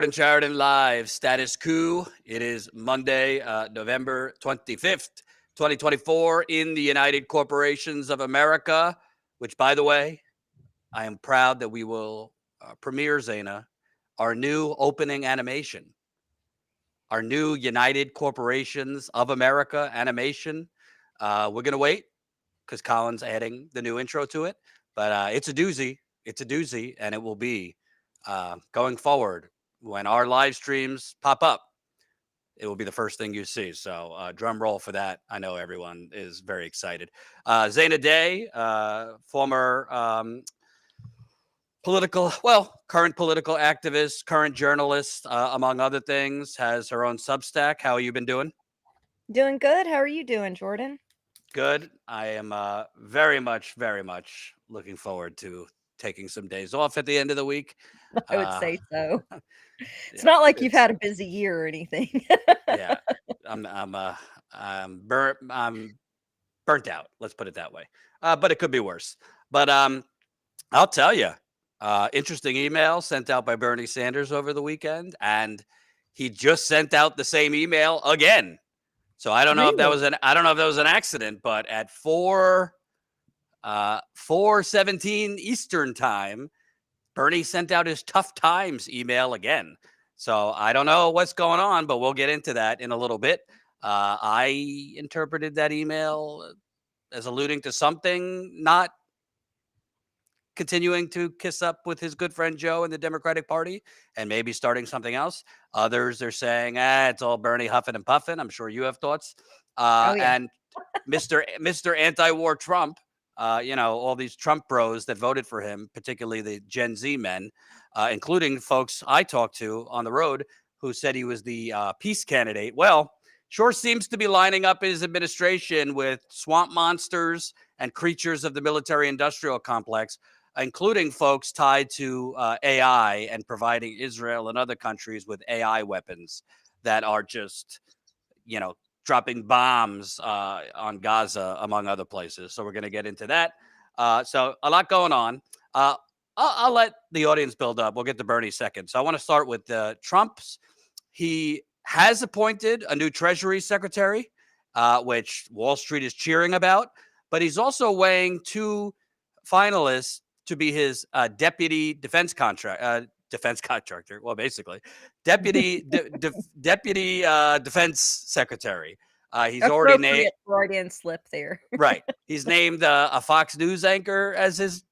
And Sheridan Live, Status Coup. It is Monday, November 25th, 2024, in the United Corporations of America, which, by the way, I am proud that we will premiere, Zaina, our new opening animation, our new United Corporations of America animation. We're going to wait because Colin's adding the new intro to it, but it's a doozy. It's a doozy, and it will be going forward when our live streams pop up. It will be the first thing you see. So drum roll for that. I know everyone is very excited. Zaina Day, former current political activist, current journalist, among other things, has her own Substack. How have you been doing? Doing good. How are you doing, Jordan? Good. I am very much looking forward to taking some days off at the end of the week. I would Uh, say so. It's yeah, not like you've it's had a busy year or anything. yeah. I'm burnt out. Let's put it that way. But it could be worse. But I'll tell you, interesting email sent out by Bernie Sanders over the weekend, and he just sent out the same email again. So I don't know if that Really? was an accident, but at 4:17 Eastern time, Bernie sent out his tough times email again. So I don't know what's going on, but we'll get into that in a little bit. I interpreted that email as alluding to something not continuing to kiss up with his good friend Joe in the Democratic Party and maybe starting something else. Others are saying, it's all Bernie huffing and puffing. I'm sure you have thoughts. Oh, yeah. And Mr. Anti-War Trump, all these Trump bros that voted for him, particularly the Gen Z men, including folks I talked to on the road who said he was the peace candidate. Well, sure seems to be lining up his administration with swamp monsters and creatures of the military-industrial complex, including folks tied to AI and providing Israel and other countries with AI weapons that are just, dropping bombs on Gaza, among other places. So we're going to get into that. So a lot going on. I'll let the audience build up. We'll get to Bernie second. So I want to start with Trump's. He has appointed a new Treasury Secretary, which Wall Street is cheering about. But he's also weighing two finalists to be his deputy defense contractor. Well, basically, deputy defense secretary. He's already named Appropriate Freudian slip there. right. He's named a Fox News anchor as his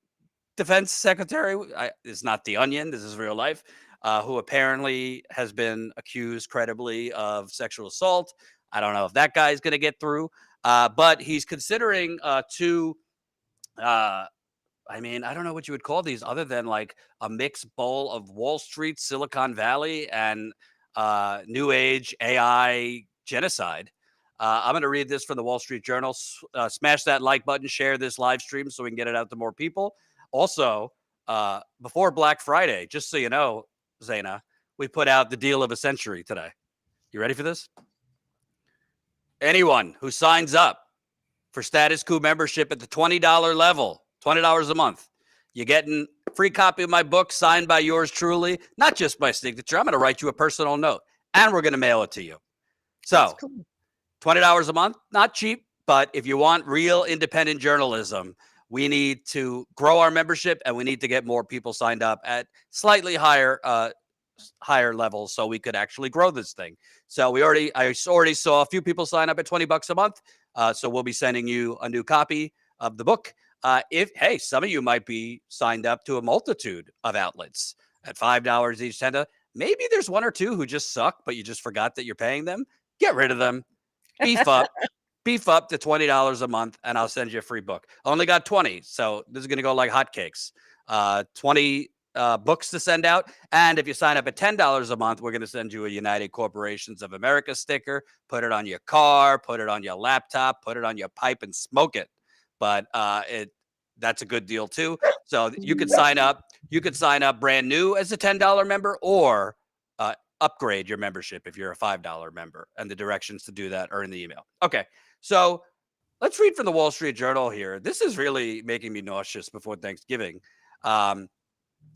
defense secretary. It's not The Onion. This is real life. Who apparently has been accused credibly of sexual assault. I don't know if that guy's going to get through, but he's considering two. I don't know what you would call these other than like a mixed bowl of Wall Street, Silicon Valley, and New Age AI genocide. I'm going to read this from the Wall Street Journal. Smash that like button, share this live stream so we can get it out to more people. Also, before Black Friday, just so you know, Zaina, we put out the deal of a century today. You ready for this? Anyone who signs up for Status Coup membership at the $20 level, $20 a month, you're getting a free copy of my book signed by yours truly, not just my signature. I'm going to write you a personal note, and we're going to mail it to you. That's So cool. $20 a month, not cheap, but if you want real independent journalism, we need to grow our membership, and we need to get more people signed up at slightly higher levels so we could actually grow this thing. So I already saw a few people sign up at $20 a month. So we'll be sending you a new copy of the book. If some of you might be signed up to a multitude of outlets at $5 each, maybe there's one or two who just suck, but you just forgot that you're paying them. Get rid of them. Beef up to $20 a month, and I'll send you a free book. I only got 20, so this is going to go like hotcakes. 20 books to send out. And if you sign up at $10 a month, we're going to send you a United Corporations of America sticker. Put it on your car, put it on your laptop, put it on your pipe and smoke it. But that's a good deal too. So you could sign up. You could sign up brand new as a $10 member, or upgrade your membership if you're a $5 member. And the directions to do that are in the email. Okay, so let's read from the Wall Street Journal here. This is really making me nauseous before Thanksgiving.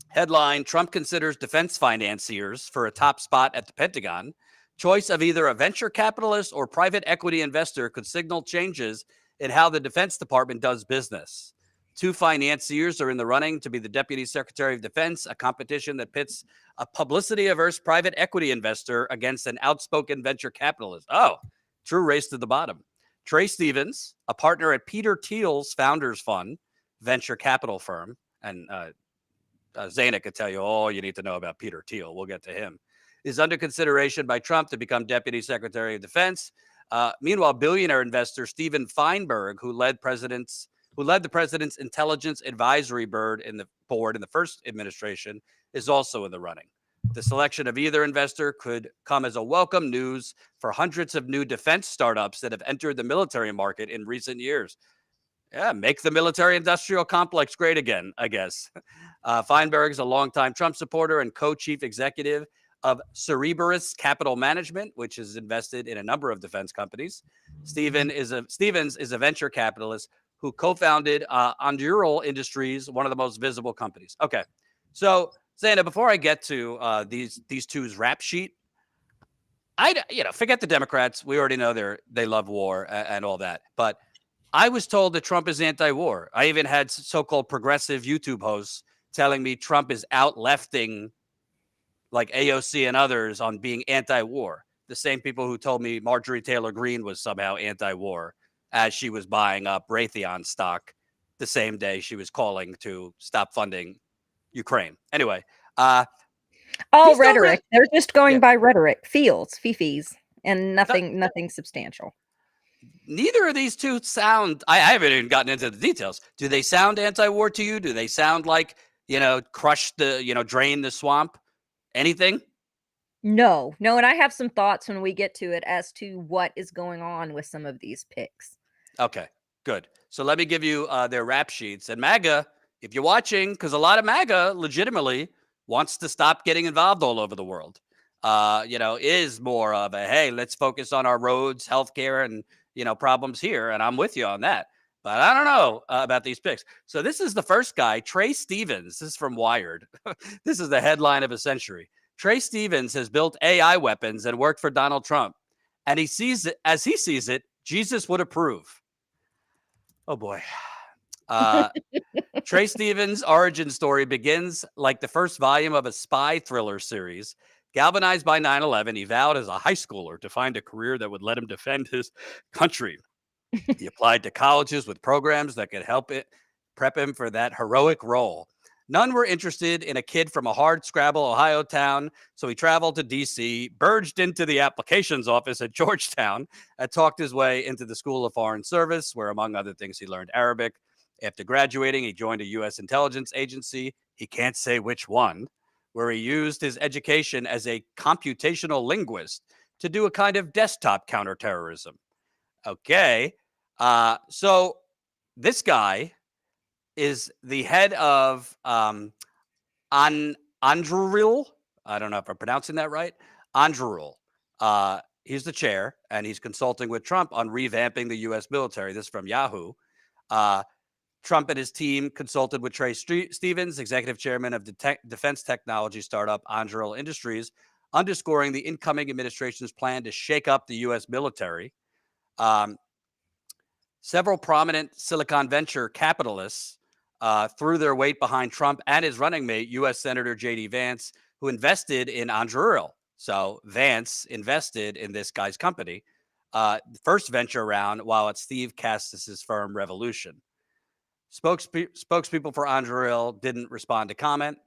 Headline: Trump considers defense financiers for a top spot at the Pentagon. Choice of either a venture capitalist or private equity investor could signal changes in how the Defense Department does business. Two financiers are in the running to be the Deputy Secretary of Defense, a competition that pits a publicity averse private equity investor against an outspoken venture capitalist. Oh, true race to the bottom. Trey Stevens, a partner at Peter Thiel's Founders Fund, venture capital firm, and Zaina could tell you all you need to know about Peter Thiel. We'll get to him. Is under consideration by Trump to become Deputy Secretary of Defense. Meanwhile, billionaire investor Steven Feinberg, who led the president's intelligence advisory board in the first administration, is also in the running. The selection of either investor could come as a welcome news for hundreds of new defense startups that have entered the military market in recent years. Yeah, make the military-industrial complex great again, I guess. Feinberg is a longtime Trump supporter and co-chief executive of Cerberus Capital Management, which is invested in a number of defense companies. Stevens is a venture capitalist who co-founded Endural Industries, one of the most visible companies. Okay, so Zaina, before I get to these two's rap sheet, forget the Democrats. We already know they love war and all that, but I was told that Trump is anti-war. I even had so-called progressive YouTube hosts telling me Trump is out-lefting like AOC and others on being anti-war. The same people who told me Marjorie Taylor Greene was somehow anti-war as she was buying up Raytheon stock the same day she was calling to stop funding Ukraine. Anyway. All rhetoric. They're just going Yeah. by rhetoric, fifis, and nothing substantial. Neither of these two sound, I haven't even gotten into the details. Do they sound anti-war to you? Do they sound like, drain the swamp? Anything? No, and I have some thoughts when we get to it as to what is going on with some of these picks. Okay, good. So let me give you their rap sheets. And MAGA, if you're watching, because a lot of MAGA legitimately wants to stop getting involved all over the world, is more of a, hey, let's focus on our roads, healthcare, and, problems here. And I'm with you on that. But I don't know about these picks. So this is the first guy, Trey Stevens. This is from Wired. This is the headline of a century. Trey Stevens has built AI weapons and worked for Donald Trump. And he sees it, as he sees it, Jesus would approve. Oh, boy. Trey Stevens' origin story begins like the first volume of a spy thriller series. Galvanized by 9/11, he vowed as a high schooler to find a career that would let him defend his country. He applied to colleges with programs that could help prep him for that heroic role. None were interested in a kid from a hard-scrabble Ohio town, so he traveled to D.C., burged into the applications office at Georgetown, and talked his way into the School of Foreign Service, where, among other things, he learned Arabic. After graduating, he joined a U.S. intelligence agency, he can't say which one, where he used his education as a computational linguist to do a kind of desktop counterterrorism. Okay, so this guy is the head of Anduril. I don't know if I'm pronouncing that right. Anduril. He's the chair, and he's consulting with Trump on revamping the U.S. military. This is from Yahoo. Trump and his team consulted with Trey Stevens, executive chairman of defense technology startup Anduril Industries, underscoring the incoming administration's plan to shake up the U.S. military. Several prominent Silicon venture capitalists threw their weight behind Trump and his running mate, U.S. Senator J.D. Vance, who invested in Anduril. So Vance invested in this guy's company, the first venture round, while at Steve Cassis' firm Revolution. Spokespeople for Anduril didn't respond to comment.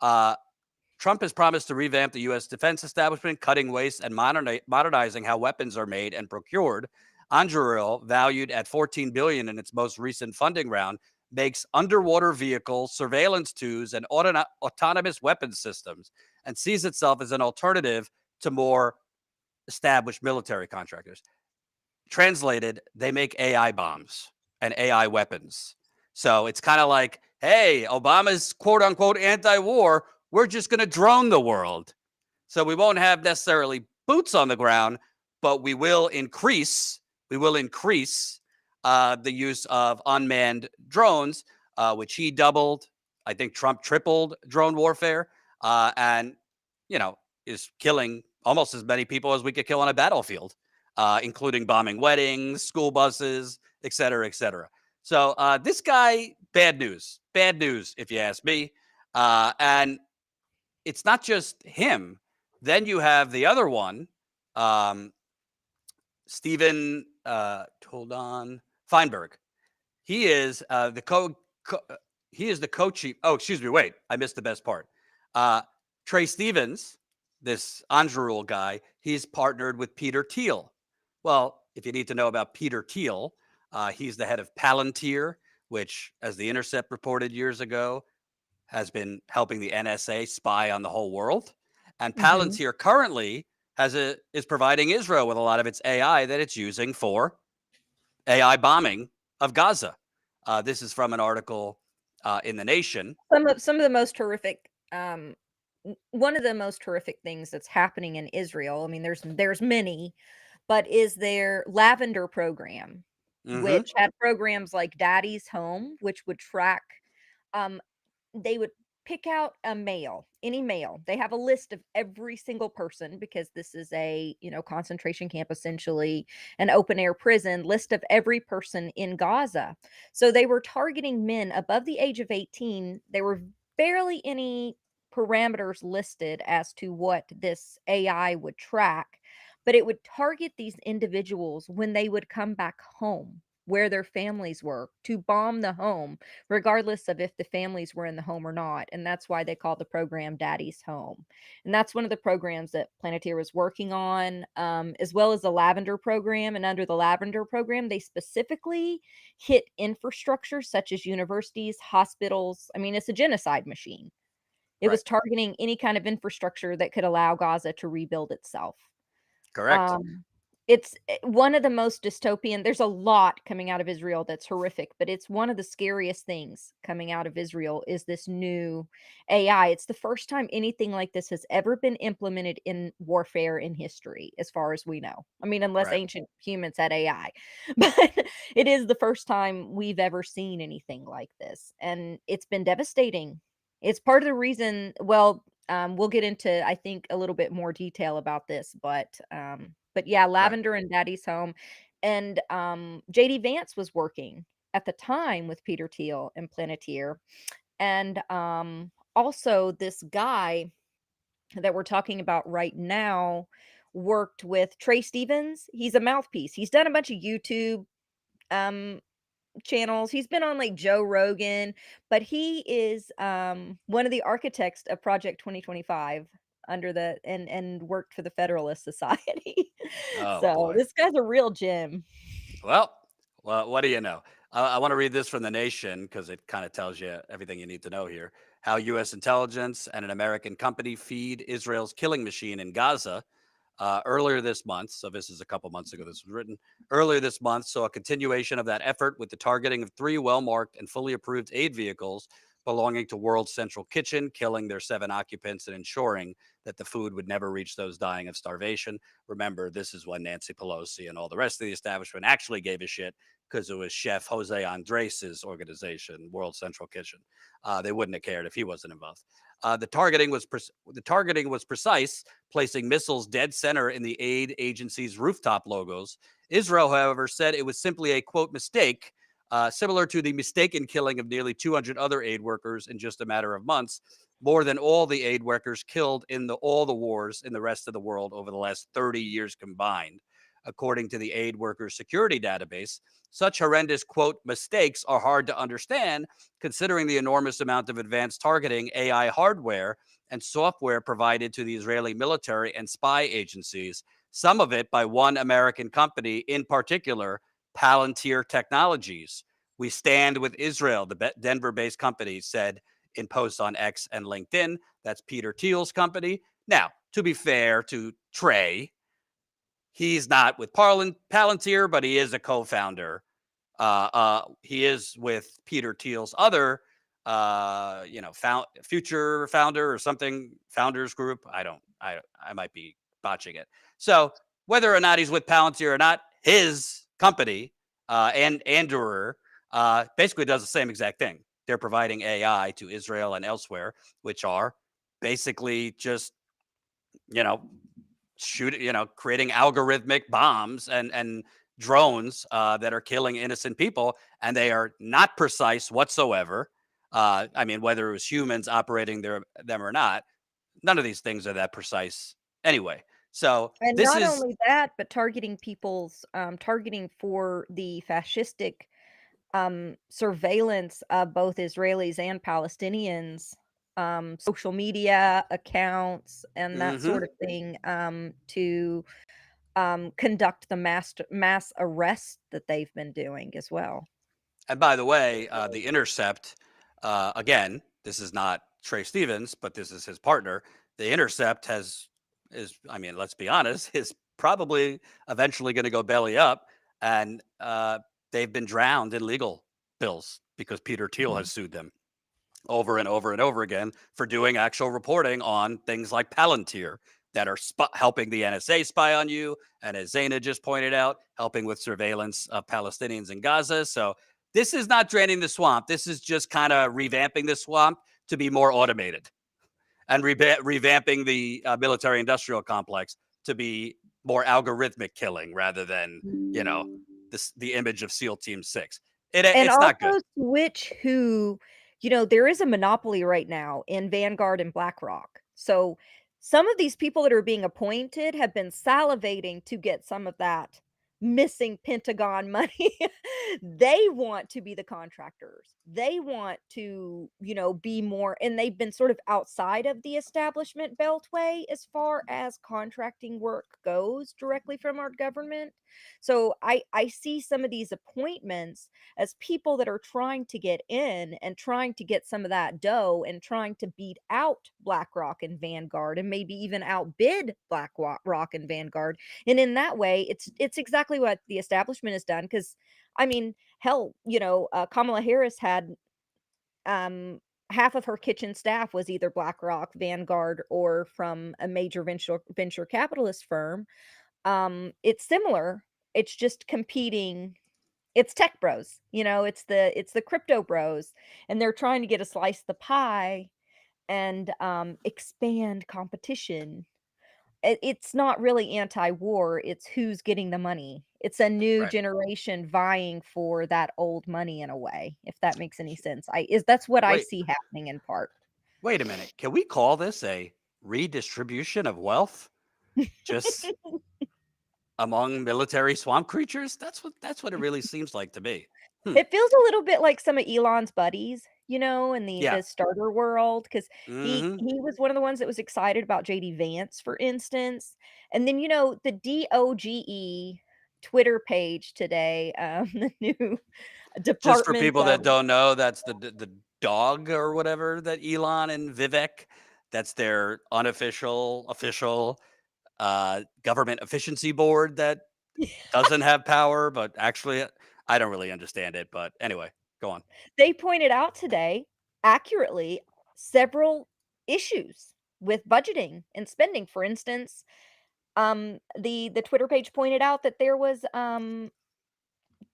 Trump has promised to revamp the U.S. defense establishment, cutting waste and modernizing how weapons are made and procured. Anduril, valued at $14 billion in its most recent funding round, makes underwater vehicles, surveillance tools, and autonomous weapons systems, and sees itself as an alternative to more established military contractors. Translated, they make AI bombs and AI weapons. So it's kind of like, hey, Obama's quote unquote anti-war. We're just going to drone the world. So we won't have necessarily boots on the ground, but we will increase the use of unmanned drones, which he doubled. I think Trump tripled drone warfare, and is killing almost as many people as we could kill on a battlefield, including bombing weddings, school buses, et cetera, et cetera. So this guy, bad news, if you ask me. And it's not just him. Then you have the other one, Stephen. Hold on, Feinberg. He is he is the co-chief. Oh, excuse me. Wait, I missed the best part. Trey Stevens, this Anduril guy, he's partnered with Peter Thiel. Well, if you need to know about Peter Thiel, he's the head of Palantir, which, as The Intercept reported years ago, has been helping the NSA spy on the whole world. And Mhm. Palantir currently is providing Israel with a lot of its AI that it's using for AI bombing of Gaza. This is from an article in The Nation. Some of the most horrific, one of the most horrific things that's happening in Israel, I mean, there's many, but is their lavender program, Mm-hmm. which had programs like Daddy's Home, which would track, um, they would pick out a male, any male. They have a list of every single person because this is a, concentration camp, essentially an open air prison, list of every person in Gaza. So they were targeting men above the age of 18. There were barely any parameters listed as to what this AI would track, but it would target these individuals when they would come back home where their families were to bomb the home regardless of if the families were in the home or not. And that's why they call the program Daddy's Home. And that's one of the programs that Planeteer was working on, as well as the Lavender program. And under the Lavender program, they specifically hit infrastructure such as universities, hospitals. I mean, it's a genocide machine. It Right. was targeting any kind of infrastructure that could allow Gaza to rebuild itself. Correct. Um, it's one of the most dystopian, there's a lot coming out of Israel that's horrific, but it's one of the scariest things coming out of Israel is this new AI. It's the first time anything like this has ever been implemented in warfare in history, as far as we know. I mean, unless Right. ancient humans had AI, but it is the first time we've ever seen anything like this, and it's been devastating. It's part of the reason, well, we'll get into, I think, a little bit more detail about this, but yeah, Right. Lavender and Daddy's Home, and JD Vance was working at the time with Peter Thiel and Planeteer, and also this guy that we're talking about right now worked with Trey Stevens. He's a mouthpiece. He's done a bunch of YouTube um channels. He's been on like Joe Rogan, but he is one of the architects of Project 2025 under the and worked for the Federalist Society. Oh So boy. this guy's a real gem. Well, what do you know? I want to read this from The Nation because it kind of tells you everything you need to know here. How U.S. intelligence and an American company feed Israel's killing machine in Gaza. Earlier this month, so this is a couple months ago, this was written earlier this month, saw a continuation of that effort with the targeting of 3 well-marked and fully approved aid vehicles belonging to World Central Kitchen, killing their 7 occupants and ensuring that the food would never reach those dying of starvation. Remember, this is when Nancy Pelosi and all the rest of the establishment actually gave a shit because it was Chef Jose Andres' organization, World Central Kitchen. They wouldn't have cared if he wasn't involved. The targeting was precise, placing missiles dead center in the aid agency's rooftop logos. Israel, however, said it was simply a quote mistake, similar to the mistaken killing of nearly 200 other aid workers in just a matter of months, more than all the aid workers killed in all the wars in the rest of the world over the last 30 years combined. According to the aid workers security database, such horrendous, quote, mistakes are hard to understand considering the enormous amount of advanced targeting AI hardware and software provided to the Israeli military and spy agencies, some of it by one American company, in particular, Palantir Technologies. We stand with Israel, the Denver based company said in posts on X and LinkedIn. That's Peter Thiel's company. Now, to be fair to Trey, he's not with Palantir, but he is a co founder. He is with Peter Thiel's other, future founder or something, founders group. I might be botching it. So whether or not he's with Palantir or not, his company, and Andurer, basically does the same exact thing. they're providing AI to Israel and elsewhere, which are basically just, you know, creating algorithmic bombs and drones that are killing innocent people, and they are not precise whatsoever. I mean, whether it was humans operating them or not, none of these things are that precise anyway. So And this not is only that, but targeting people's targeting for the fascistic surveillance of both Israelis and Palestinians, social media accounts and that hmm sort of thing, to conduct the mass arrest that they've been doing as well. And by the way, The Intercept, again, this is not Trey Stevens, but this is his partner. The Intercept I mean, let's be honest, is probably eventually going to go belly up. And they've been drowned in legal bills because Peter Thiel Mhm. has sued them over and over and over again for doing actual reporting on things like Palantir that are helping the NSA spy on you. And as Zaina just pointed out, helping with surveillance of Palestinians in Gaza. So this is not draining the swamp. This is just kind of revamping the swamp to be more automated and revamping the military industrial complex to be more algorithmic killing rather than, you know, the image of SEAL Team 6. And It's not good. also switch who there is a monopoly right now in Vanguard and BlackRock. So, some of these people that are being appointed have been salivating to get some of that missing Pentagon money. They want to be the contractors. They want to, be more and they've been sort of outside of the establishment beltway as far as contracting work goes directly from our government. So, I see some of these appointments as people that are trying to get in and trying to get some of that dough and trying to beat out BlackRock and Vanguard and maybe even outbid BlackRock and Vanguard. And in that way, it's exactly what the establishment has done. Because I mean, hell, Kamala Harris had um half of her kitchen staff was either BlackRock, Vanguard, or from a major venture capitalist firm. It's similar. It's just competing, it's tech bros, it's the crypto bros, and they're trying to get a slice of the pie and, expand competition. It's not really anti-war, it's who's getting the money. It's a new Right. generation vying for that old money in a way, if that makes any sense. I is That's what I Wait, see happening in part. wait a minute. Can we call this a redistribution of wealth just among military swamp creatures? That's what it really seems like to me. Hmm. It feels a little bit like some of Elon's buddies, in the Yeah. starter world, because hmm he was one of the ones that was excited about JD Vance, for instance. And then, the DOGE Twitter page today, the new Just for department people that of don't know, that's the dog or whatever that Elon and Vivek. That's their unofficial official government efficiency board that doesn't have power, but actually, I don't really understand it. But anyway, go on. they pointed out today, accurately, several issues with budgeting and spending. For instance, the Twitter page pointed out that there was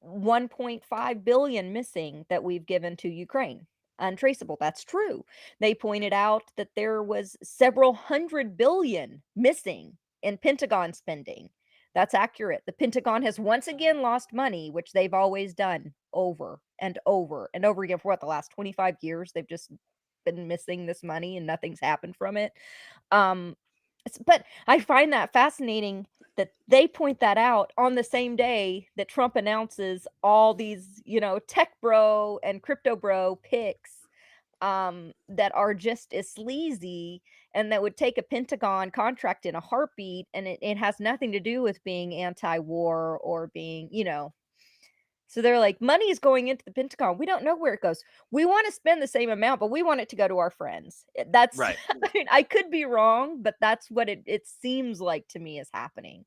1.5 billion missing that we've given to Ukraine. Untraceable. That's true. They pointed out that there was several hundred billion missing in Pentagon spending. That's accurate. The Pentagon has once again lost money, which they've always done over and over and over again for what, the last 25 years. They've just been missing this money and nothing's happened from it. Um, but I find that fascinating that they point that out on the same day that Trump announces all these, tech bro and crypto bro picks, that are just as sleazy and that would take a Pentagon contract in a heartbeat. And it has nothing to do with being anti-war or being, so they're like, money is going into the Pentagon. We don't know where it goes. We want to spend the same amount, but we want it to go to our friends. That's, Right. I mean, I could be wrong, but that's what it seems like to me is happening.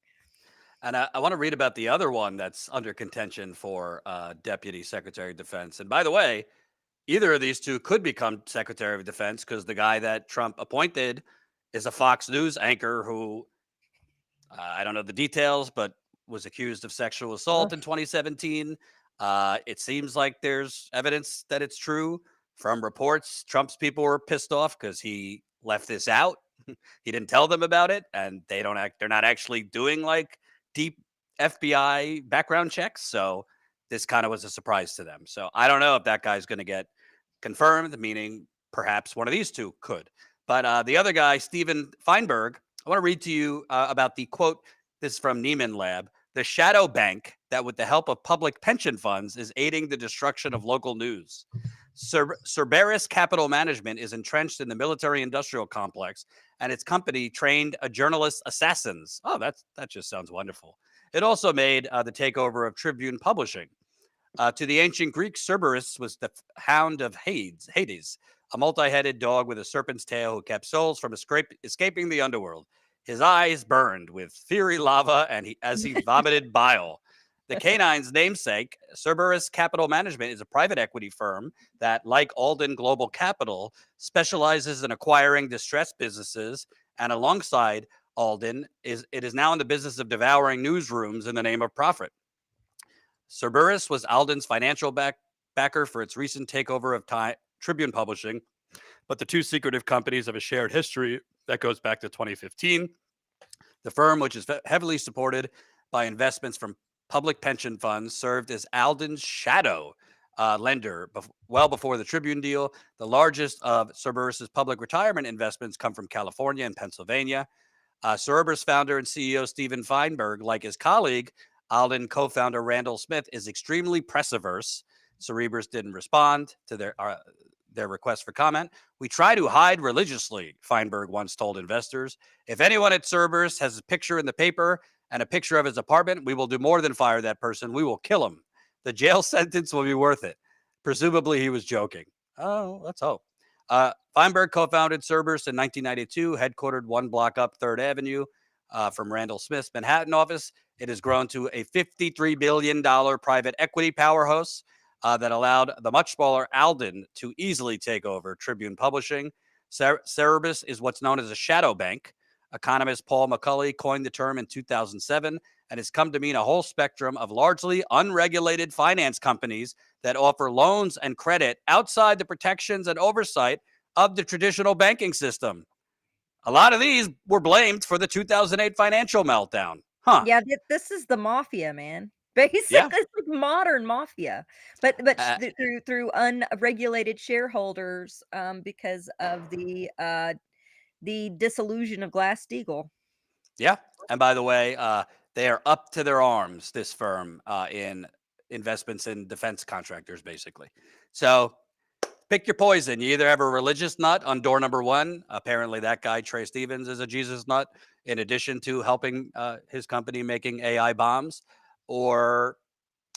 And I want to read about the other one that's under contention for Deputy Secretary of Defense. And by the way, either of these two could become Secretary of Defense because the guy that Trump appointed is a Fox News anchor who I don't know the details, but was accused of sexual assault Ugh. in 2017. It seems like there's evidence that it's true From reports, Trump's people were pissed off because he left this out. He didn't tell them about it, and they're not actually doing like deep FBI background checks. So this kind of was a surprise to them. So I don't know if that guy's going to get confirmed, meaning perhaps one of these two could. But the other guy, Steven Feinberg, I want to read to you about the quote. This is from Neiman Lab. The shadow bank that, with the help of public pension funds, is aiding the destruction of local news. Cerberus Capital Management is entrenched in the military-industrial complex, and its company trained journalist assassins. Oh, that just sounds wonderful. It also made the takeover of Tribune Publishing. To the ancient Greeks, Cerberus was the hound of Hades, a multi-headed dog with a serpent's tail who kept souls from escaping the underworld. His eyes burned with fiery lava, and as he vomited bile. The canine's namesake, Cerberus Capital Management, is a private equity firm that, like Alden Global Capital, specializes in acquiring distressed businesses, and alongside Alden, it is now in the business of devouring newsrooms in the name of profit. Cerberus was Alden's financial backer for its recent takeover of Tribune Publishing, but the two secretive companies have a shared history that goes back to 2015. The firm, which is heavily supported by investments from public pension funds, served as Alden's shadow lender well before the Tribune deal. The largest of Cerberus's public retirement investments come from California and Pennsylvania. Cerberus founder and CEO Steven Feinberg, like his colleague, Alden co-founder Randall Smith, is extremely press-averse. Cerberus didn't respond to their request for comment. We try to hide religiously, Feinberg once told investors. If anyone at Cerberus has a picture in the paper and a picture of his apartment, we will do more than fire that person. We will kill him. The jail sentence will be worth it. Presumably, he was joking. Oh, let's hope. Feinberg co-founded Cerberus in 1992, headquartered one block up 3rd Avenue from Randall Smith's Manhattan office. It has grown to a $53 billion private equity powerhouse that allowed the much smaller Alden to easily take over Tribune Publishing. Cerberus is what's known as a shadow bank. Economist Paul McCulley coined the term in 2007, and it's come to mean a whole spectrum of largely unregulated finance companies that offer loans and credit outside the protections and oversight of the traditional banking system. A lot of these were blamed for the 2008 financial meltdown. Huh. Yeah, this is the mafia, man. Basically, Yeah. it's like modern mafia, but through unregulated shareholders, because of the disillusion of Glass-Steagall. Yeah. And by the way, they are up to their arms, this firm, in investments in defense contractors, basically. So pick your poison. You either have a religious nut on door number one. Apparently, that guy, Trey Stevens, is a Jesus nut, in addition to helping his company making AI bombs, or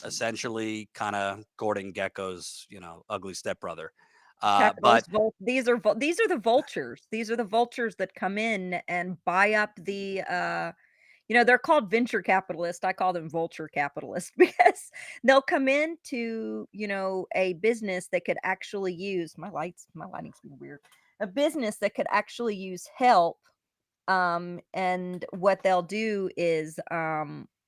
essentially kind of Gordon Gekko's, ugly stepbrother. But Capitalist these are the vultures. These are the vultures that come in and buy up they're called venture capitalists. I call them vulture capitalists because they'll come into, a business that could actually use my lighting's being weird. A business that could actually use help. And what they'll do is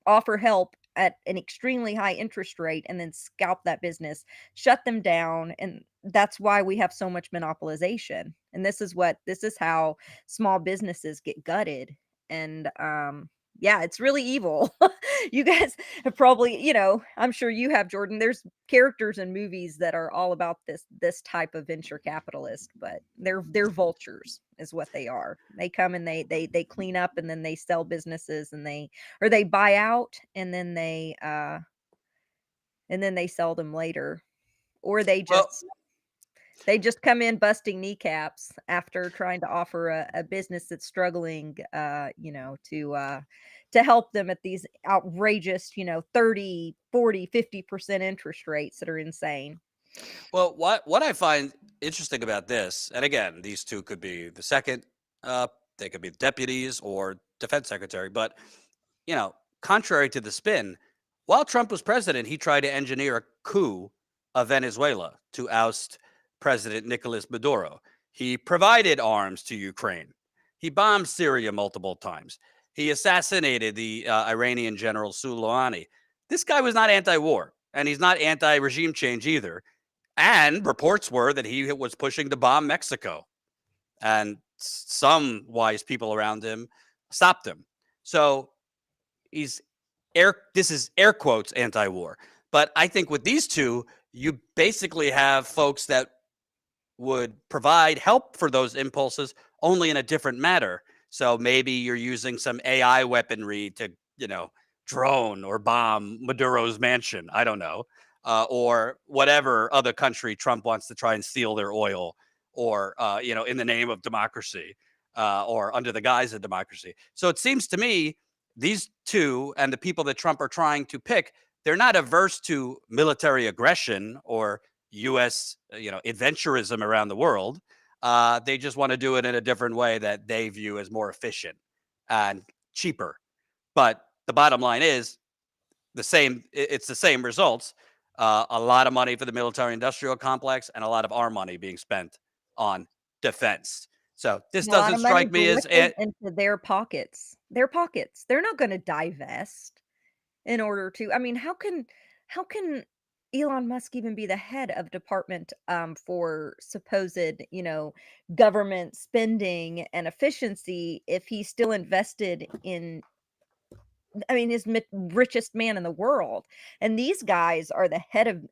offer help at an extremely high interest rate and then scalp that business, shut them down. And that's why we have so much monopolization. And this is how small businesses get gutted. And yeah, it's really evil. You guys have probably, I'm sure you have, Jordan. There's characters in movies that are all about this type of venture capitalist, but they're vultures is what they are. They come and they clean up and then they sell businesses and they buy out and then they sell them later, or well, they just come in busting kneecaps after trying to offer a business that's struggling, to help them at these outrageous, 30, 40, 50% interest rates that are insane. well, what I find interesting about this, and again, these two could be the second, they could be deputies or defense secretary, but contrary to the spin, while Trump was president, he tried to engineer a coup of Venezuela to oust President Nicolas Maduro. He provided arms to Ukraine. He bombed Syria multiple times. He assassinated the Iranian general Soleimani. This guy was not anti-war, and he's not anti-regime change either. And reports were that he was pushing to bomb Mexico, and some wise people around him stopped him. So he's this is air quotes anti-war. But I think with these two, you basically have folks that would provide help for those impulses, only in a different matter. So maybe you're using some AI weaponry to, drone or bomb Maduro's mansion. I don't know. Or whatever other country Trump wants to try and steal their oil, or, in the name of democracy, or under the guise of democracy. So it seems to me these two and the people that Trump are trying to pick, they're not averse to military aggression or U.S. Adventurism around the world. They just want to do it in a different way that they view as more efficient and cheaper. But the bottom line is the same. It's the same results. A lot of money for the military-industrial complex, and a lot of our money being spent on defense. So this A lot doesn't of money strike me as directly into their pockets. Their pockets. They're not gonna divest in order to I mean, how can Elon Musk even be the head of department, for supposed, government spending and efficiency if he's still invested in I mean, he's richest man in the world, and these guys are the head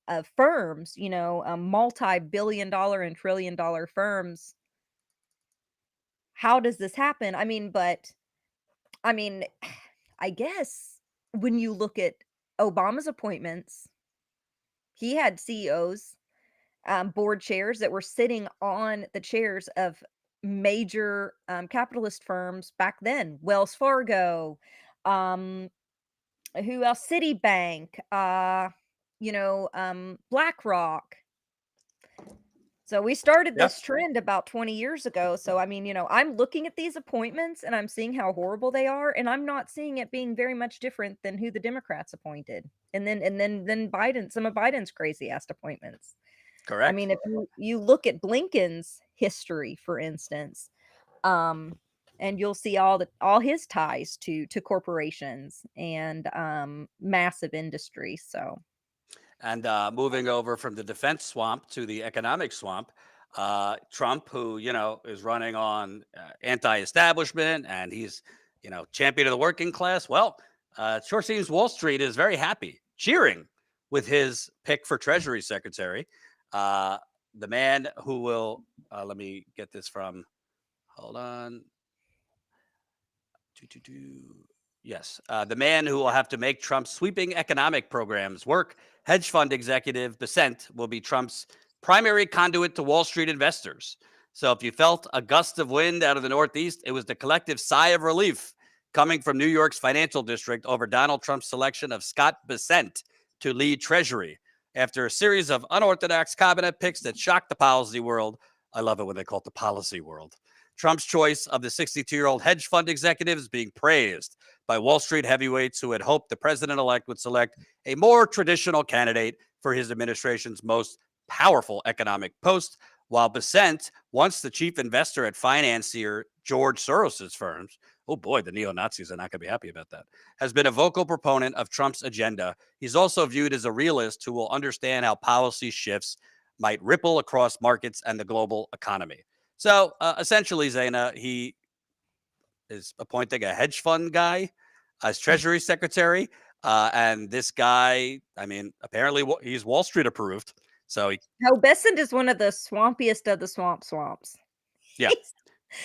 of firms, multi-billion dollar and trillion dollar firms. How does this happen? I mean, I guess when you look at Obama's appointments, he had CEOs, board chairs that were sitting on the chairs of major capitalist firms back then. Wells Fargo, um, who else? Citibank, BlackRock. So we started yeah, this trend about 20 years ago. So I mean, I'm looking at these appointments and I'm seeing how horrible they are, and I'm not seeing it being very much different than who the Democrats appointed. And then Biden, some of Biden's crazy ass appointments. I correct. mean, if you look at Blinken's history, for instance, um, and you'll see all his ties to corporations and massive industry. So And moving over from the defense swamp to the economic swamp, Trump, who is running on anti-establishment, and he's champion of the working class. Well, it sure seems Wall Street is very happy, cheering with his pick for Treasury Secretary. Uh, the man who will let me get this from. Hold on. Yes, the man who will have to make Trump's sweeping economic programs work, hedge fund executive Besant, will be Trump's primary conduit to Wall Street investors. So if you felt a gust of wind out of the Northeast, it was the collective sigh of relief coming from New York's financial district over Donald Trump's selection of Scott Besant to lead Treasury. After a series of unorthodox cabinet picks that shocked the policy world, I love it when they call it the policy world. Trump's choice of the 62-year-old hedge fund executive is being praised by Wall Street heavyweights who had hoped the president-elect would select a more traditional candidate for his administration's most powerful economic post, while Besant, once the chief investor at financier George Soros's firms, oh boy, the neo-Nazis are not going to be happy about that, has been a vocal proponent of Trump's agenda. He's also viewed as a realist who will understand how policy shifts might ripple across markets and the global economy. So essentially, Zaina, he is appointing a hedge fund guy as Treasury Secretary. And this guy, I mean, apparently he's Wall Street approved. So, no, Besant is one of the swampiest of the swamps. yeah, He's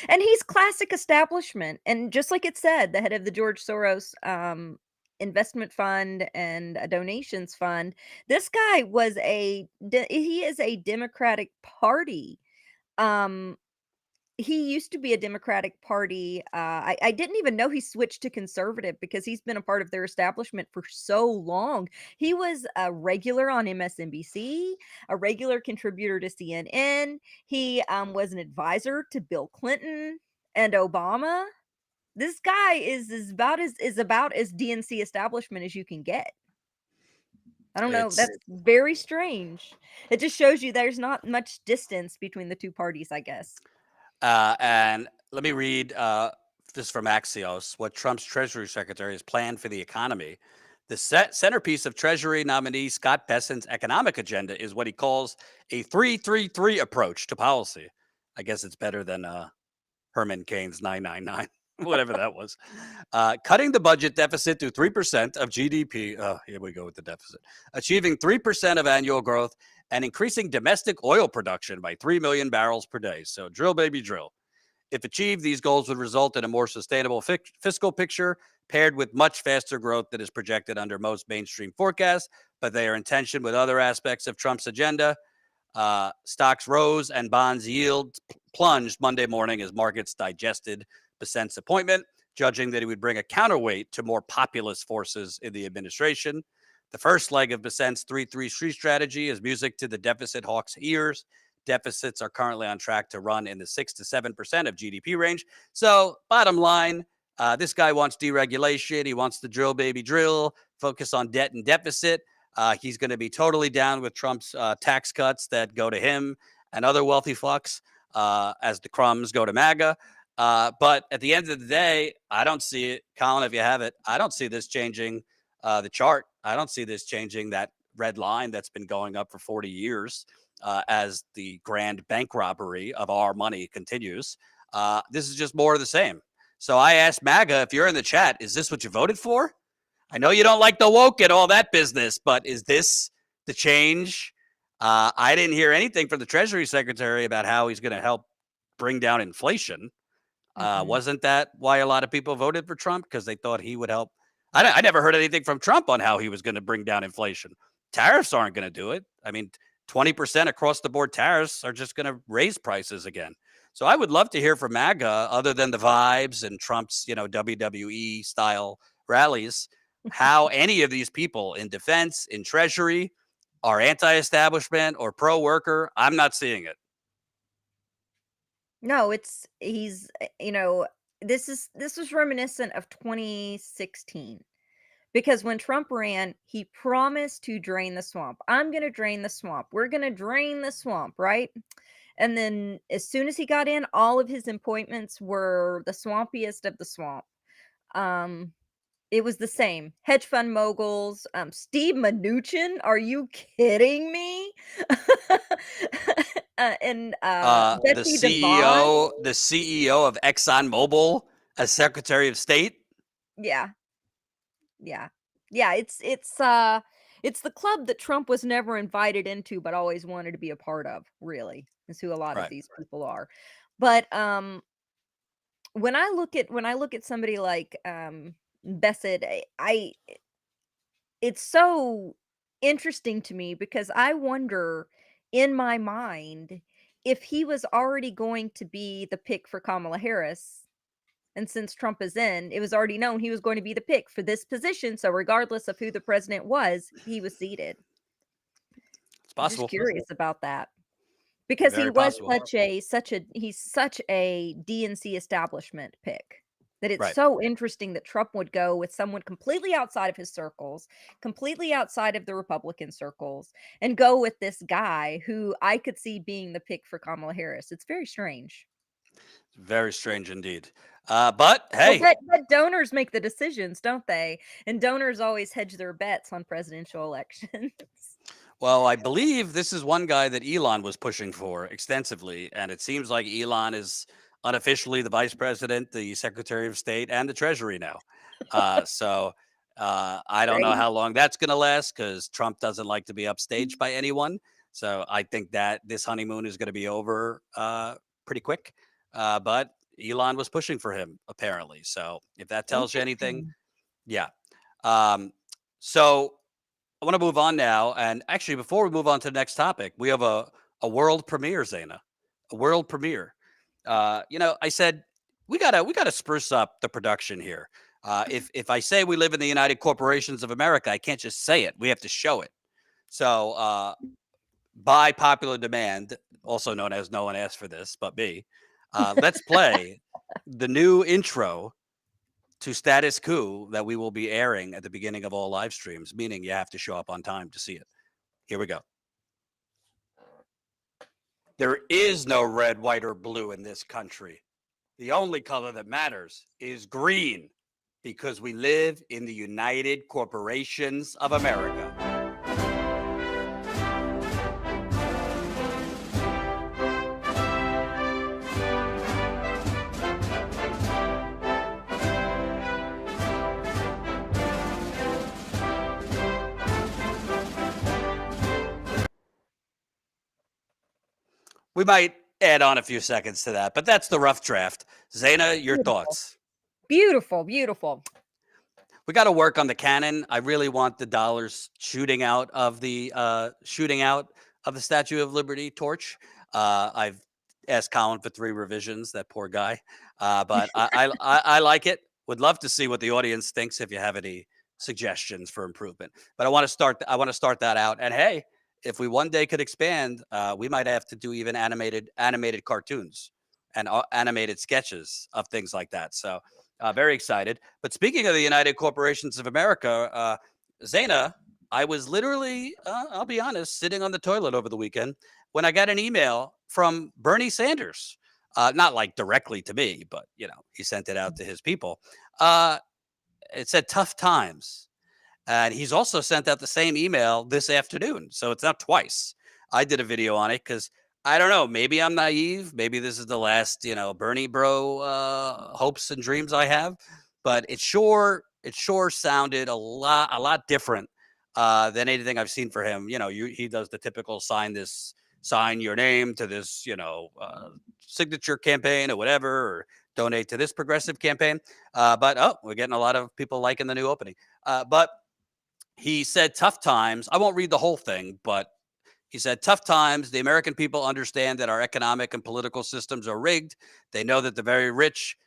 and he's classic establishment, and just like it said, the head of the George Soros, investment fund and a donations fund. This guy he is a Democratic Party, um, he used to be a Democratic Party, I didn't even know he switched to conservative because he's been a part of their establishment for so long. He was a regular on MSNBC, a regular contributor to CNN. He, was an advisor to Bill Clinton and Obama. This guy is about as DNC establishment as you can get. I don't know, it's that's very strange. It just shows you there's not much distance between the 2 parties, I guess. and let me read this from Axios what Trump's Treasury Secretary has planned for the economy. The centerpiece of Treasury nominee Scott Bessent's economic agenda is what he calls a 3-3-3 approach to policy. I guess it's better than Herman Cain's 999, whatever that was. Cutting the budget deficit to 3% of GDP. Oh, here we go with the deficit. Achieving 3% of annual growth and increasing domestic oil production by 3 million barrels per day. So drill, baby, drill. If achieved, these goals would result in a more sustainable fiscal picture paired with much faster growth that is projected under most mainstream forecasts, but they are in tension with other aspects of Trump's agenda. Stocks rose and bonds yield plunged Monday morning as markets digested Bessent's appointment, judging that he would bring a counterweight to more populist forces in the administration. The first leg of Bessent's 3-3-3 strategy is music to the deficit hawks' ears. Deficits are currently on track to run in the 6 to 7% of GDP range. So, bottom line, this guy wants deregulation. He wants to drill, baby, drill, focus on debt and deficit. He's going to be totally down with Trump's tax cuts that go to him and other wealthy fucks as the crumbs go to MAGA. But at the end of the day, I don't see it. Colin, if you have it, I don't see this changing the chart. I don't see this changing that red line that's been going up for 40 years as the grand bank robbery of our money continues. This is just more of the same. So I asked MAGA, if you're in the chat, is this what you voted for? I know you don't like the woke and all that business, but is this the change? I didn't hear anything from the Treasury Secretary about how he's going to help bring down inflation. Wasn't that why a lot of people voted for Trump? Because they thought he would help. I never heard anything from Trump on how he was going to bring down inflation. Tariffs aren't going to do it. I mean, 20% across the board tariffs are just going to raise prices again. So I would love to hear from MAGA, other than the vibes and Trump's, WWE style rallies, how any of these people in defense, in Treasury, are anti-establishment or pro-worker. I'm not seeing it. No, this was reminiscent of 2016. Because when Trump ran, he promised to drain the swamp. I'm going to drain the swamp. We're going to drain the swamp, right? And then as soon as he got in, all of his appointments were the swampiest of the swamp. It was the same. Hedge fund moguls, Steve Mnuchin, are you kidding me? And The Betsy DeVos. CEO of ExxonMobil as Secretary of State. Yeah. Yeah. Yeah, it's the club that Trump was never invited into but always wanted to be a part of, really, is who a lot of Right. these people are. But when I look at somebody like Bessett, it's so interesting to me because I wonder in my mind if he was already going to be the pick for Kamala Harris. And since Trump is in, it was already known he was going to be the pick for this position. So regardless of who the president was, he was seated. It's I'm just possible. curious about that because he Very was possible. he's such a DNC establishment pick that it's Right. so interesting that Trump would go with someone completely outside of his circles, completely outside of the Republican circles, and go with this guy who I could see being the pick for Kamala Harris. It's very strange. Very strange indeed. But Well, hey, but donors make the decisions, don't they? And donors always hedge their bets on presidential elections. well, I believe this is one guy that Elon was pushing for extensively, and it seems like Elon is unofficially the vice president, the Secretary of State, and the Treasury now. So I don't know Great. how long that's going to last because Trump doesn't like to be upstaged by anyone. So I think that this honeymoon is going to be over pretty quick. But Elon was pushing for him apparently. So if that tells you anything, Interesting. yeah. So I want to move on now. And actually, before we move on to the next topic, we have a world premiere, Zaina, a world premiere. I said we gotta spruce up the production here. If I say we live in the United Corporations of America, I can't just say it. We have to show it. So by popular demand, also known as no one asked for this but me, let's play the new intro to Status Coup that we will be airing at the beginning of all live streams, meaning you have to show up on time to see it. Here we go. There is no red, white, or blue in this country. The only color that matters is green. Because we live in the United Corporations of America. We might add on a few seconds to that, but that's the rough draft. Zaina, your Beautiful. thoughts? Beautiful, beautiful. We got to work on the cannon. I really want the dollars shooting out of the Statue of Liberty torch. I've asked Colin for 3 revisions. That poor guy, but I like it. Would love to see what the audience thinks if you have any suggestions for improvement. But I want to start. I want to start that out. And hey, if we one day could expand, we might have to do even animated cartoons and animated sketches of things like that. So very excited. But speaking of the United Corporations of America, Zaina, I was literally, I'll be honest, sitting on the toilet over the weekend when I got an email from Bernie Sanders. Not like directly to me, but he sent it out to his people. It said tough times. And he's also sent out the same email this afternoon. So it's not twice. I did a video on it because I don't know. Maybe I'm naive. Maybe this is the last, Bernie bro hopes and dreams I have. But it sure sounded a lot different than anything I've seen for him. He does the typical sign your name to this, signature campaign or whatever, or donate to this progressive campaign. But we're getting a lot of people liking the new opening. But he said tough times. I won't read the whole thing, but he said, tough times. The American people understand that our economic and political systems are rigged. They know that the very rich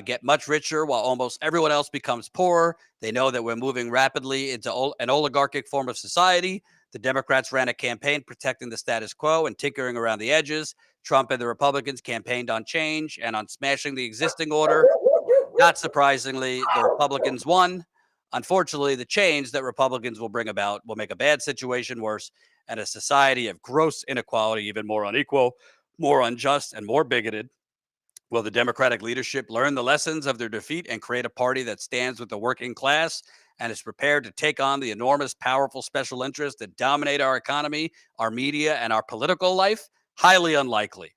get much richer while almost everyone else becomes poorer. They know that we're moving rapidly into an oligarchic form of society. The Democrats ran a campaign protecting the status quo and tinkering around the edges. Trump and the Republicans campaigned on change and on smashing the existing order. Not surprisingly, the Republicans won. Unfortunately, the change that Republicans will bring about will make a bad situation worse and a society of gross inequality even more unequal, more unjust, and more bigoted. Will the Democratic leadership learn the lessons of their defeat and create a party that stands with the working class and is prepared to take on the enormous, powerful special interests that dominate our economy, our media, and our political life? Highly unlikely.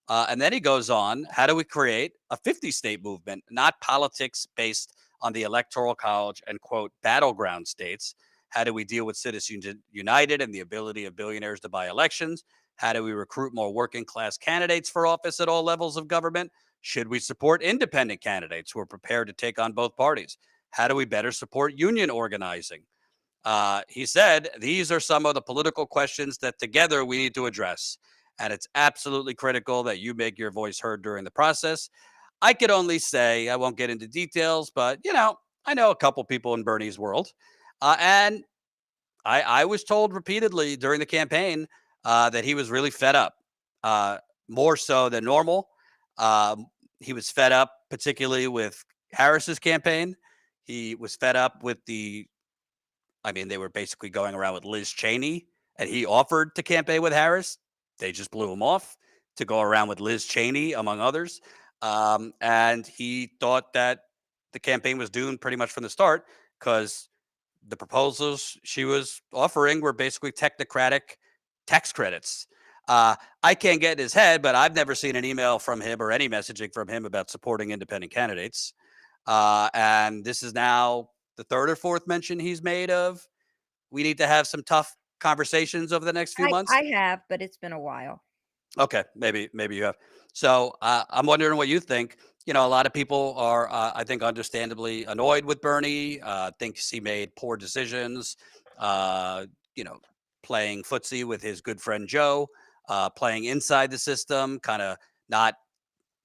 And then he goes on, how do we create a 50-state movement, not politics based on the Electoral College and, quote, battleground states? How do we deal with Citizens United and the ability of billionaires to buy elections? How do we recruit more working class candidates for office at all levels of government? Should we support independent candidates who are prepared to take on both parties? How do we better support union organizing? He said, these are some of the political questions that together we need to address. And it's absolutely critical that you make your voice heard during the process. I could only say, I won't get into details, but, I know a couple people in Bernie's world. And I was told repeatedly during the campaign that he was really fed up, more so than normal. He was fed up, particularly with Harris's campaign. He was fed up with they were basically going around with Liz Cheney, and he offered to campaign with Harris. They just blew him off to go around with Liz Cheney, among others. And he thought that the campaign was doomed pretty much from the start because the proposals she was offering were basically technocratic tax credits. I can't get in his head, but I've never seen an email from him or any messaging from him about supporting independent candidates. And this is now the 3rd or 4th mention he's made of we need to have some tough conversations over the next few months. I have, but it's been a while. Okay, maybe you have. So I'm wondering what you think. A lot of people are, I think, understandably annoyed with Bernie. Thinks he made poor decisions. Playing footsie with his good friend Joe, playing inside the system, kind of not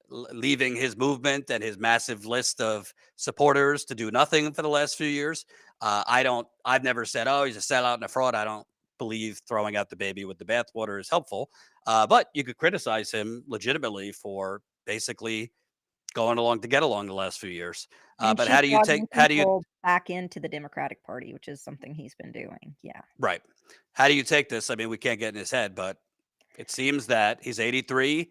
leaving his movement and his massive list of supporters to do nothing for the last few years. I've never said, oh, he's a sellout and a fraud. I don't believe throwing out the baby with the bathwater is helpful. But you could criticize him legitimately for basically going along to get along the last few years. But how do you back into the Democratic Party, which is something he's been doing? Yeah. Right. How do you take this? I mean, we can't get in his head, but it seems that he's 83.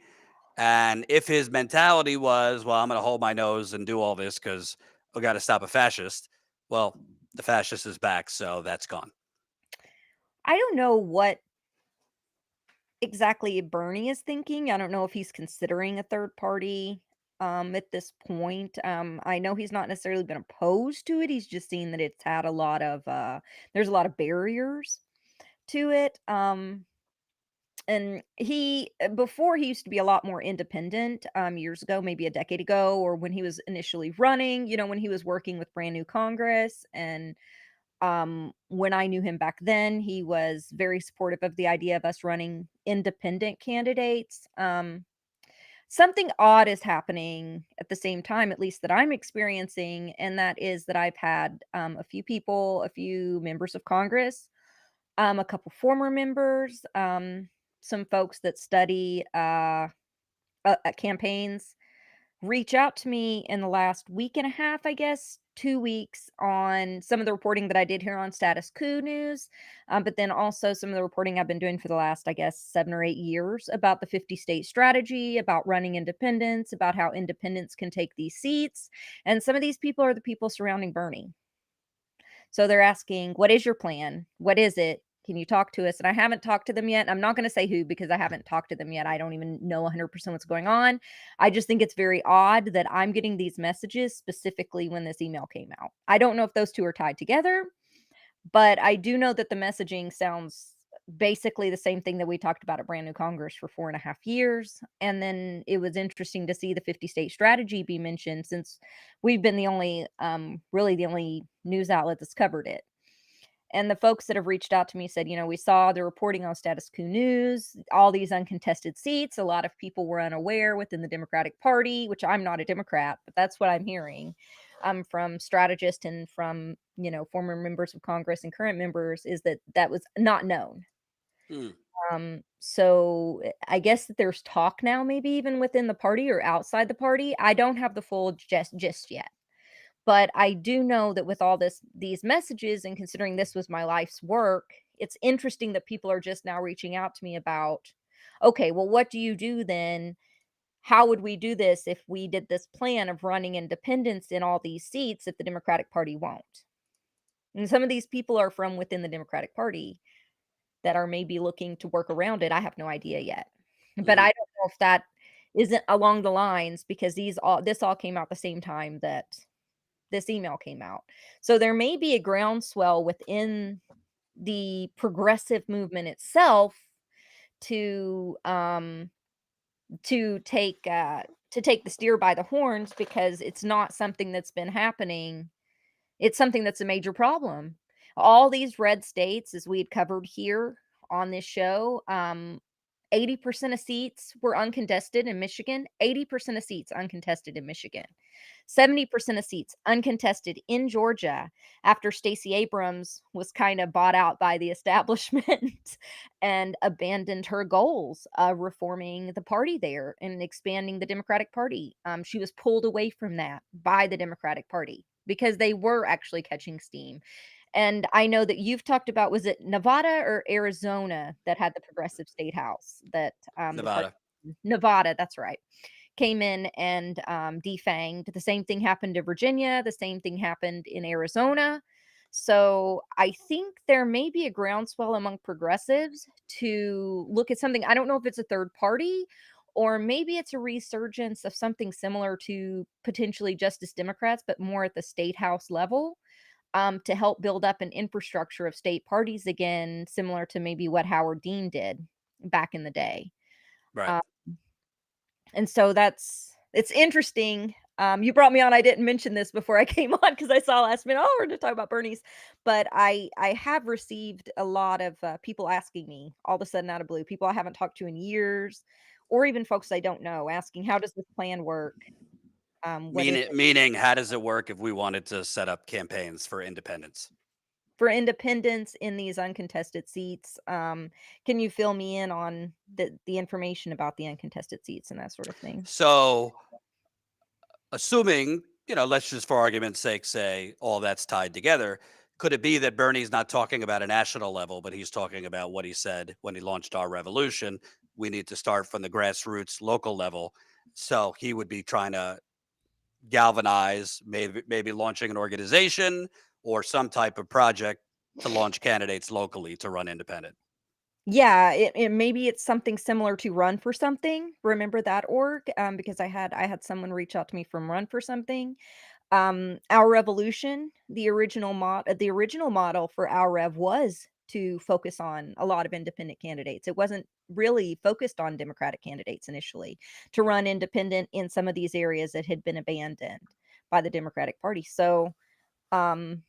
And if his mentality was, well, I'm going to hold my nose and do all this because we got to stop a fascist. Well, the fascist is back, so that's gone. I don't know what exactly Bernie is thinking. I don't know if he's considering a third party at this point. I know he's not necessarily been opposed to it. He's just seen that it's had a lot of there's a lot of barriers to it. And before he used to be a lot more independent years ago, maybe a decade ago, or when he was initially running, when he was working with brand new Congress. And when I knew him back then, he was very supportive of the idea of us running independent candidates. Something odd is happening at the same time, at least that I'm experiencing, and that is that I've had a few members of Congress, a couple former members, some folks that study campaigns reach out to me in the last week and a half, I guess, 2 weeks on some of the reporting that I did here on Status Coup news, but then also some of the reporting I've been doing for the last, I guess, 7 or 8 years about the 50-state strategy, about running independents, about how independents can take these seats, and some of these people are the people surrounding Bernie. So they're asking, "What is your plan? What is it? Can you talk to us?" And I haven't talked to them yet. I'm not gonna say who because I haven't talked to them yet. I don't even know 100% what's going on. I just think it's very odd that I'm getting these messages specifically when this email came out. I don't know if those 2 are tied together, but I do know that the messaging sounds basically the same thing that we talked about at Brand New Congress for 4.5 years. And then it was interesting to see the 50-state strategy be mentioned since we've been the only, really the only news outlet that's covered it. And the folks that have reached out to me said, we saw the reporting on Status Coup News, all these uncontested seats. A lot of people were unaware within the Democratic Party, which I'm not a Democrat, but that's what I'm hearing from strategists and from, former members of Congress and current members is that that was not known. Hmm. So I guess that there's talk now, maybe even within the party or outside the party. I don't have the full gist yet. But I do know that with all these messages and considering this was my life's work, it's interesting that people are just now reaching out to me about, okay, well, what do you do then? How would we do this if we did this plan of running independents in all these seats if the Democratic Party won't? And some of these people are from within the Democratic Party that are maybe looking to work around it. I have no idea yet. But Mhm. I don't know if that isn't along the lines because this all came out the same time that this email came out. So there may be a groundswell within the progressive movement itself to um to take the steer by the horns because it's not something that's been happening. It's something that's a major problem. All these red states, as we had covered here on this show, 80% of seats were uncontested in Michigan, 80% of seats uncontested in Michigan. 70% of seats uncontested in Georgia after Stacey Abrams was kind of bought out by the establishment and abandoned her goals of reforming the party there and expanding the Democratic Party. She was pulled away from that by the Democratic Party because they were actually catching steam. And I know that you've talked about, was it Nevada or Arizona that had the progressive state house that the party? Nevada. Nevada, that's right, came in and defanged. The same thing happened to Virginia. The same thing happened in Arizona. So I think there may be a groundswell among progressives to look at something. I don't know if it's a third party or maybe it's a resurgence of something similar to potentially Justice Democrats, but more at the state house level to help build up an infrastructure of state parties again, similar to maybe what Howard Dean did back in the day. Right. Um, and so it's interesting. You brought me on. I didn't mention this before I came on because I saw last minute. Oh, we're going to talk about Bernie's, but I have received a lot of people asking me all of a sudden out of blue, people I haven't talked to in years, or even folks I don't know, asking how does this plan work? What is it Meaning, how does it work if we wanted to set up campaigns for independence? for independence in these uncontested seats? Can you fill me in on the information about the uncontested seats and that sort of thing? So, assuming, let's just for argument's sake say all that's tied together, could it be that Bernie's not talking about a national level, but he's talking about what he said when he launched our revolution? We need to start from the grassroots local level. So he would be trying to galvanize, maybe launching an organization or some type of project to launch candidates locally to run independent. Yeah, maybe it's something similar to Run for Something. Remember that org? Because I had someone reach out to me from Run for Something. Our Revolution, the original model for Our Rev was to focus on a lot of independent candidates. It wasn't really focused on Democratic candidates initially, to run independent in some of these areas that had been abandoned by the Democratic Party. So, um,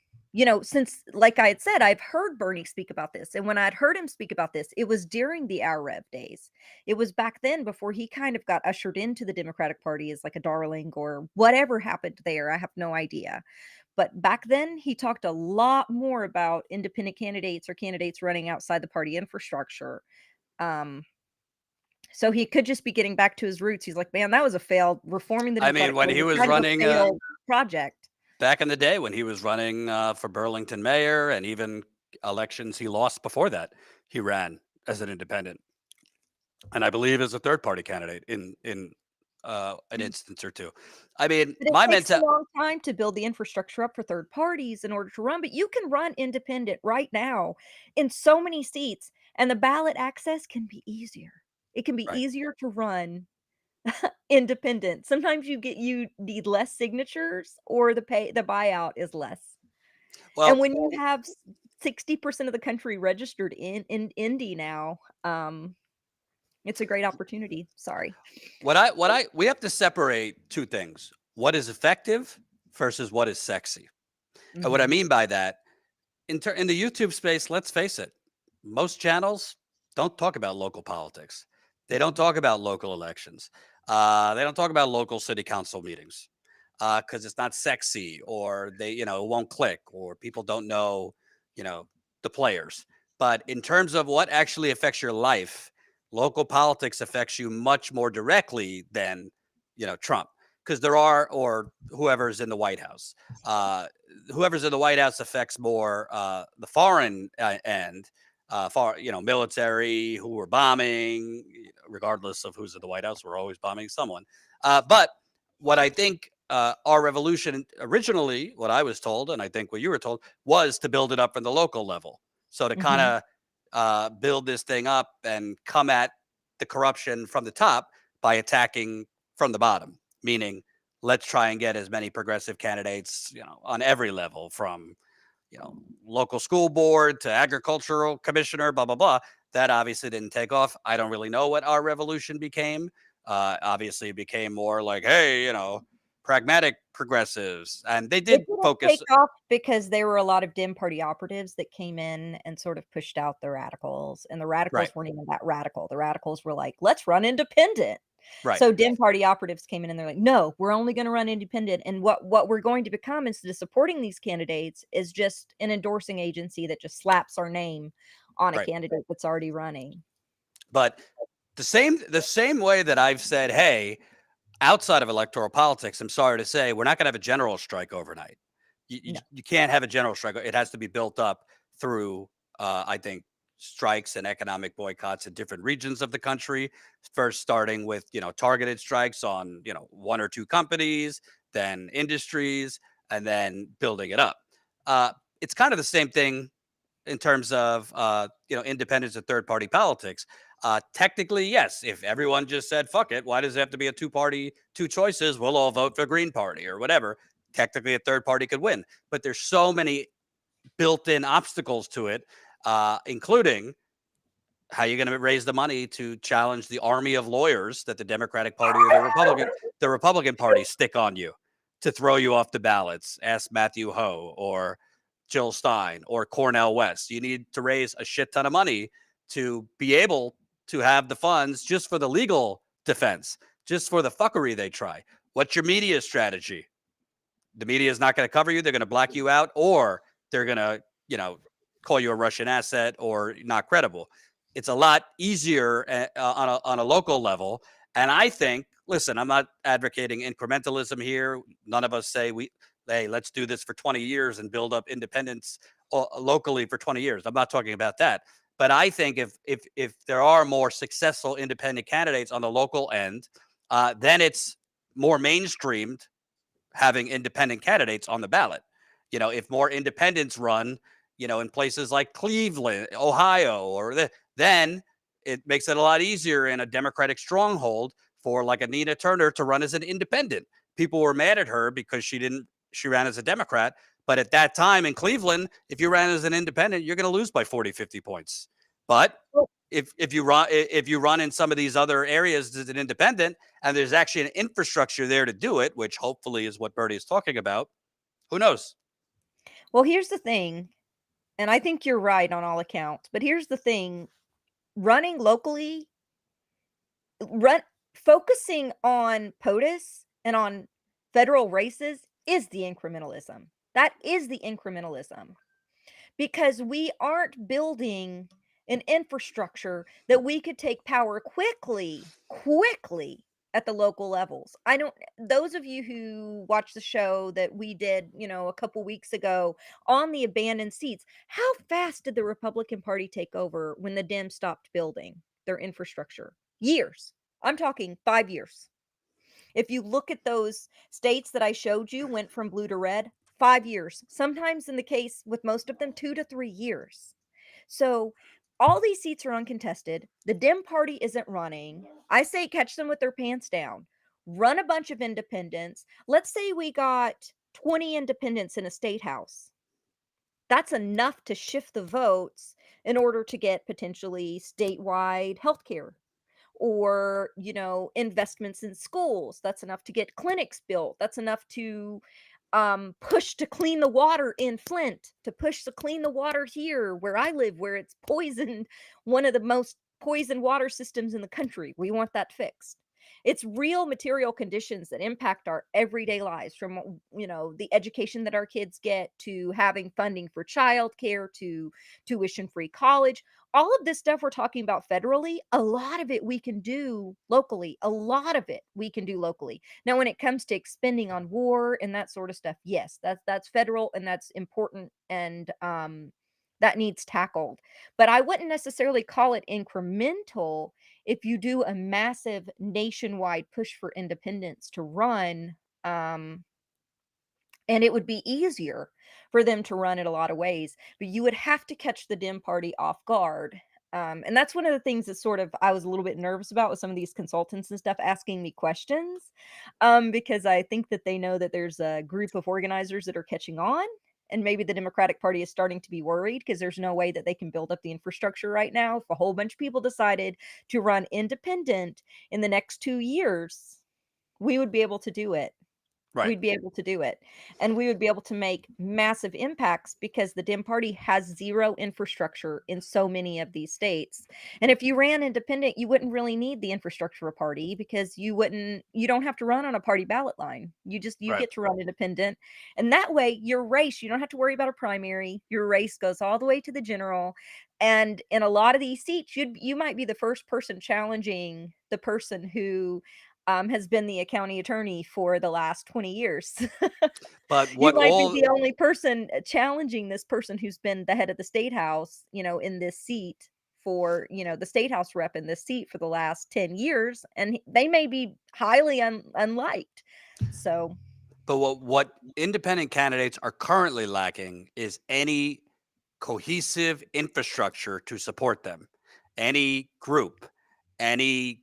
since, like I had said, I've heard Bernie speak about this. And when I'd heard him speak about this, it was during the Our Rev days. It was back then before he kind of got ushered into the Democratic Party as like a darling or whatever happened there. I have no idea. But back then, he talked a lot more about independent candidates or candidates running outside the party infrastructure. Um, so he could just be getting back to his roots. He's like, man, that was a failed reforming the I mean, Democratic when Party he was was kind of a running failed project. back in the day, when he was running for Burlington mayor, and even elections he lost before that, he ran as an independent, and I believe as a third party candidate in an instance or two. I mean, But it my takes a mental. long time to build the infrastructure up for third parties in order to run, but you can run independent right now in so many seats, and the ballot access can be easier. It can be Right. easier to run independent. Sometimes you need less signatures or the buyout is less. And Well, when you have 60% of the country registered in Indy now, it's a great opportunity. Sorry. we have to separate two things: what is effective versus what is sexy. And what I Mhm. mean by that, in the YouTube space, let's face it, most channels don't talk about local politics. They don't talk about local elections. They don't talk about local city council meetings because it's not sexy, or it won't click, or people don't know, you know, the players. But in terms of what actually affects your life, local politics affects you much more directly than, Trump, because or whoever's in the White House. Uh, Whoever's in the White House affects more the foreign end, military, who are bombing, regardless of who's in the White House. We're always bombing someone. But what I think our revolution originally, what I was told, and I think what you were told, was to build it up from the local level. So to kind Mhm. of build this thing up and come at the corruption from the top by attacking from the bottom, meaning let's try and get as many progressive candidates, on every level, from, you know, local school board to agricultural commissioner, blah, blah, blah. That obviously didn't take off. I don't really know what our revolution became. Obviously, it became more like, hey, pragmatic progressives. And they It did didn't focus. take off because there were a lot of Dem party operatives that came in and sort of pushed out the radicals, and the Right, radicals weren't even that radical. The radicals were like, "Let's run independent." right, So Dem party operatives came in and they're like, "No, we're only gonna run independent, and what we're going to become instead of supporting these candidates is just an endorsing agency that just slaps our name on a right. candidate that's already running." But the same way that I've said, hey, outside of electoral politics, I'm sorry to say, we're not going to have a general strike overnight. No. You can't have a general strike. It has to be built up through, I think, strikes and economic boycotts in different regions of the country. First, starting with targeted strikes on one or two companies, then industries, and then building it up. Uh, it's kind of the same thing in terms of independence of third party politics. Technically, yes. If everyone just said fuck it, why does it have to be a two party, two choices? We'll all vote for Green Party or whatever. Technically, a third party could win, but there's so many built in obstacles to it, including how you're going to raise the money to challenge the army of lawyers that the Democratic Party or the Republican Party stick on you to throw you off the ballots. Ask Matthew Ho or Jill Stein or Cornell West. You need to raise a shit ton of money to be able to have the funds just for the legal defense, just for the fuckery they try. What's your media strategy? The media is not going to cover you. They're going to black you out, or they're going to, call you a Russian asset or not credible. It's a lot easier on a local level. And I think, listen, I'm not advocating incrementalism here. None of us say hey, let's do this for 20 years and build up independence locally for 20 years. I'm not talking about that. But I think if there are more successful independent candidates on the local end, then it's more mainstreamed having independent candidates on the ballot. If more independents run, in places like Cleveland, Ohio, then it makes it a lot easier in a Democratic stronghold for like a Nina Turner to run as an independent. People were mad at her because she ran as a Democrat. But at that time in Cleveland, if you ran as an independent, you're going to lose by 40, 50 points. But Well, if you run in some of these other areas as an independent, and there's actually an infrastructure there to do it, which hopefully is what Bernie is talking about, who knows? well, here's the thing, and I think you're right on all accounts, but here's the thing, running locally, run focusing on POTUS and on federal races is the incrementalism. That is the incrementalism. Because we aren't building an infrastructure that we could take power quickly at the local levels. I don't those of you who watched the show that we did, a couple weeks ago on the abandoned seats, how fast did the Republican Party take over when the Dems stopped building their infrastructure? Years. I'm talking 5 years. If you look at those states that I showed you went from blue to red, 5 years. Sometimes in the case with most of them, 2 to 3 years. So, all these seats are uncontested. The Dem party isn't running. I say catch them with their pants down. Run a bunch of independents. Let's say we got 20 independents in a state house. That's enough to shift the votes in order to get potentially statewide healthcare or investments in schools. That's enough to get clinics built. That's enough to push to clean the water in Flint, to push to clean the water here where I live, where it's poisoned, one of the most poisoned water systems in the country. We want that fixed. It's real material conditions that impact our everyday lives, from the education that our kids get, to having funding for childcare, to tuition free college. All of this stuff we're talking about federally, a lot of it we can do locally. A lot of it we can do locally. Now, when it comes to expending on war and that sort of stuff, yes, that's federal and that's important, and that needs tackled. But I wouldn't necessarily call it incremental if you do a massive nationwide push for independence to run. And it would be easier for them to run in a lot of ways, but you would have to catch the Dem party off guard. And that's one of the things that sort of I was a little bit nervous about with some of these consultants and stuff asking me questions, because I think that they know that there's a group of organizers that are catching on. And maybe the Democratic Party is starting to be worried because there's no way that they can build up the infrastructure right now. If a whole bunch of people decided to run independent in the next 2 years, we would be able to do it. Right. We'd be able to do it, and we would be able to make massive impacts because the Dem party has zero infrastructure in so many of these states. And if you ran independent, you wouldn't really need the infrastructure of a party because you don't have to run on a party ballot line. You Right. get to run independent. And that way your race, you don't have to worry about a primary. Your race goes all the way to the general. And in a lot of these seats, you might be the first person challenging the person who has been the county attorney for the last 20 years. But You what might be all the only person challenging this person who's been the head of the state house, in this seat for, the state house rep in this seat for the last 10 years, and they may be highly unliked. So, But what independent candidates are currently lacking is any cohesive infrastructure to support them. Any group, any,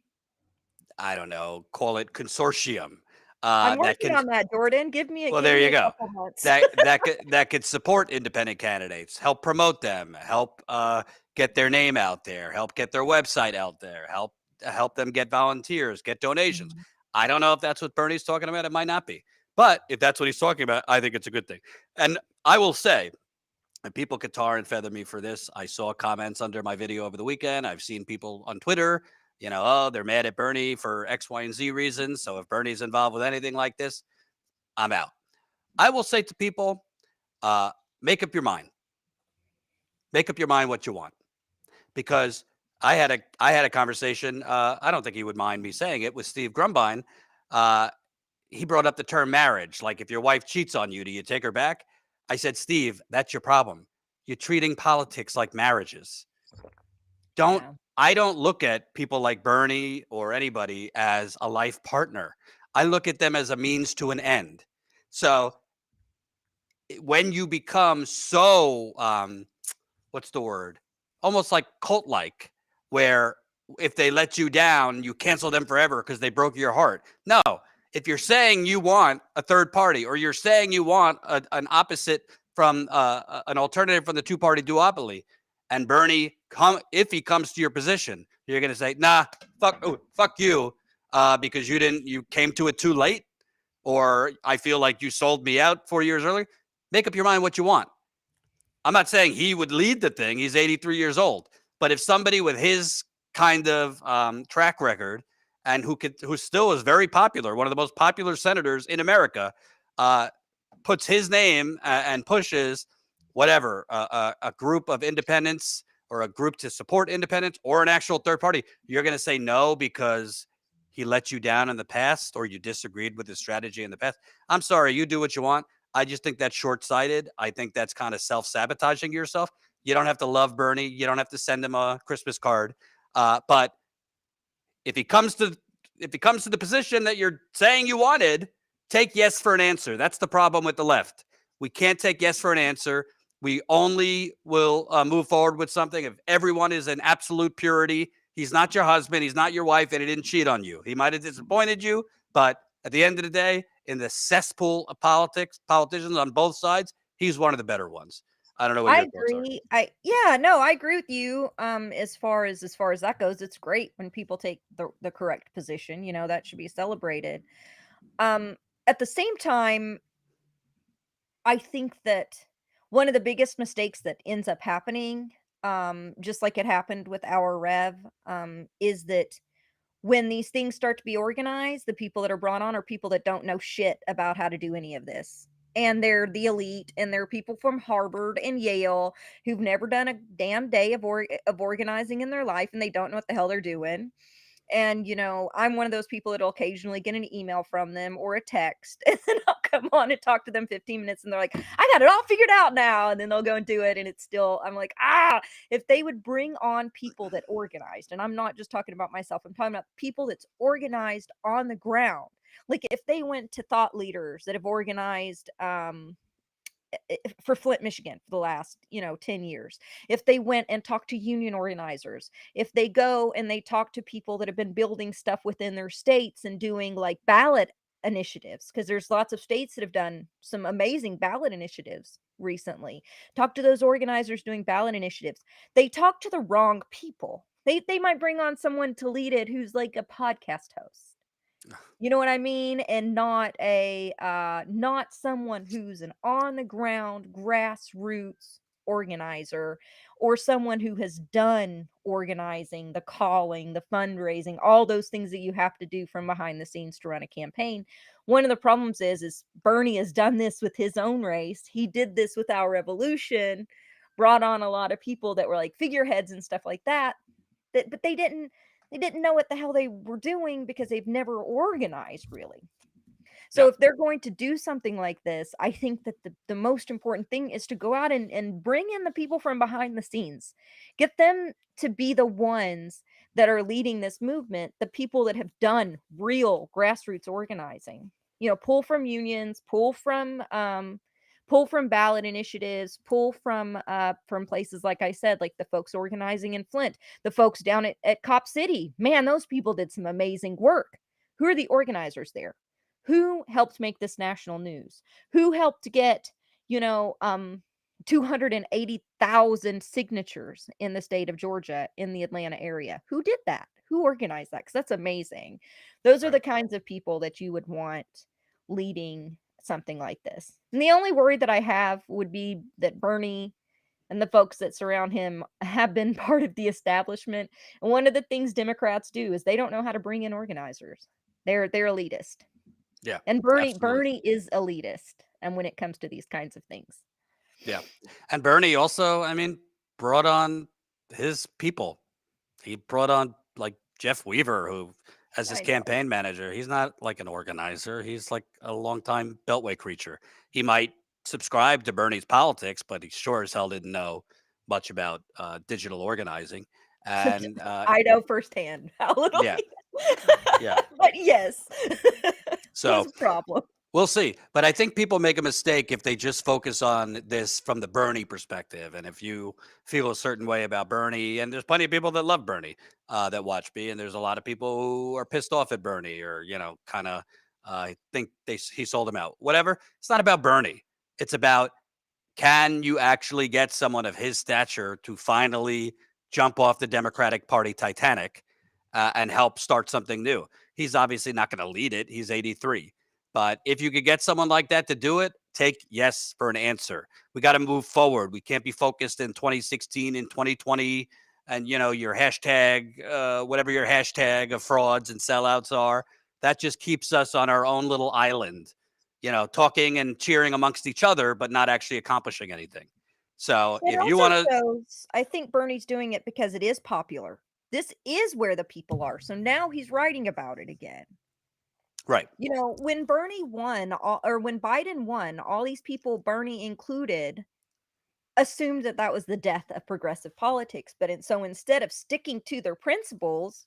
I don't know, call it consortium, I'm that working can, on that, Jordan. Give me a well, give there me you a go. couple months. That could support independent candidates, help promote them, help get their name out there, help get their website out there, help them get volunteers, get donations. Mhm. I don't know if that's what Bernie's talking about. It might not be, but if that's what he's talking about, I think it's a good thing. And I will say, and people could tar and feather me for this. I saw comments under my video over the weekend. I've seen people on Twitter, oh, they're mad at Bernie for X, Y, and Z reasons. So if Bernie's involved with anything like this, I'm out. I will say to people, uh, make up your mind. Make up your mind what you want, because I had a conversation. I don't think he would mind me saying it, with Steve Grumbine. Uh, he brought up the term marriage. Like, if your wife cheats on you, do you take her back? I said, Steve, that's your problem. You're treating politics like marriages. Don't Yeah. I don't look at people like Bernie or anybody as a life partner. I look at them as a means to an end. So when you become so what's the word? Almost like cult like, where if they let you down, you cancel them forever because they broke your heart. No, if you're saying you want a third party, or you're saying you want an opposite from an alternative from the two party duopoly, and Bernie, if he comes to your position, you're going to say, nah, fuck you, because you came to it too late, or I feel like you sold me out 4 years earlier. Make up your mind what you want. I'm not saying he would lead the thing. He's 83 years old. But if somebody with his kind of track record, and who still is very popular, one of the most popular senators in America, puts his name and pushes whatever, a group of independents, or a group to support independents, or an actual third party, you're going to say no because he let you down in the past, or you disagreed with his strategy in the past. I'm sorry, you do what you want. I just think that's short-sighted. I think that's kind of self-sabotaging yourself. You don't have to love Bernie. You don't have to send him a Christmas card. But if he comes to the position that you're saying you wanted, take yes for an answer. That's the problem with the left. We can't take yes for an answer. We only will move forward with something if everyone is in absolute purity. He's not your husband. He's not your wife, and he didn't cheat on you. He might have disappointed you, but at the end of the day, in the cesspool of politicians on both sides, he's one of the better ones. I don't know what I your thoughts are. agree. Yeah, no, I agree with you. As far as that goes, it's great when people take the correct position. That should be celebrated. Um, at the same time, I think that one of the biggest mistakes that ends up happening, just like it happened with our Rev, is that when these things start to be organized, the people that are brought on are people that don't know shit about how to do any of this. And they're the elite, and they're people from Harvard and Yale who've never done a damn day of organizing in their life, and they don't know what the hell they're doing. And, I'm one of those people that'll occasionally get an email from them or a text, and then I'll come on and talk to them 15 minutes, and they're like, I got it all figured out now. And then they'll go and do it. And it's still, I'm like, if they would bring on people that organized, and I'm not just talking about myself, I'm talking about people that's organized on the ground. Like if they went to thought leaders that have organized, for Flint, Michigan for the last, 10 years. If they went and talked to union organizers, if they go and they talk to people that have been building stuff within their states and doing like ballot initiatives, because there's lots of states that have done some amazing ballot initiatives recently. Talk to those organizers doing ballot initiatives. They talk to the wrong people. They might bring on someone to lead it who's like a podcast host. You know what I mean? And not someone who's an on the ground grassroots organizer, or someone who has done organizing, the calling, the fundraising, all those things that you have to do from behind the scenes to run a campaign. One of the problems is Bernie has done this with his own race. He did this with our revolution, brought on a lot of people that were like figureheads and stuff like that, but they didn't know what the hell they were doing because they've never organized really. So Yeah. if they're going to do something like this, I think that the most important thing is to go out and bring in the people from behind the scenes. Get them to be the ones that are leading this movement, the people that have done real grassroots organizing. Pull from unions, pull from ballot initiatives, pull from places like I said, like the folks organizing in Flint, the folks down at Cop City. Man, those people did some amazing work. Who are the organizers there? Who helped make this national news? Who helped get, 280,000 signatures in the state of Georgia in the Atlanta area? Who did that? Who organized that? Because that's amazing. Those are Right. the kinds of people that you would want leading something like this. And the only worry that I have would be that Bernie and the folks that surround him have been part of the establishment. And one of the things Democrats do is they don't know how to bring in organizers. They're elitist. Yeah. And Bernie Absolutely. Bernie is elitist, and when it comes to these kinds of things. Yeah. And Bernie also, I mean, brought on his people. He brought on like Jeff Weaver, who as his I know. campaign manager. He's not like an organizer. He's like a longtime Beltway creature. He might subscribe to Bernie's politics, but he sure as hell didn't know much about digital organizing. And I know firsthand how little yeah, he yeah. but yes. He has So a problem. We'll see. But I think people make a mistake if they just focus on this from the Bernie perspective. And if you feel a certain way about Bernie, and there's plenty of people that love Bernie that watch me, and there's a lot of people who are pissed off at Bernie or, kind of think he sold him out. Whatever. It's not about Bernie. It's about, can you actually get someone of his stature to finally jump off the Democratic Party Titanic and help start something new? He's obviously not going to lead it. He's 83. But if you could get someone like that to do it, take yes for an answer. We got to move forward. We can't be focused in 2016 and 2020 and, your hashtag, whatever your hashtag of frauds and sellouts are. That just keeps us on our own little island, talking and cheering amongst each other, but not actually accomplishing anything. So It if you also want to, shows, I think Bernie's doing it because it is popular. This is where the people are. So now he's writing about it again. right. When Bernie won, or when Biden won, all these people, Bernie included, assumed that that was the death of progressive politics. So instead of sticking to their principles,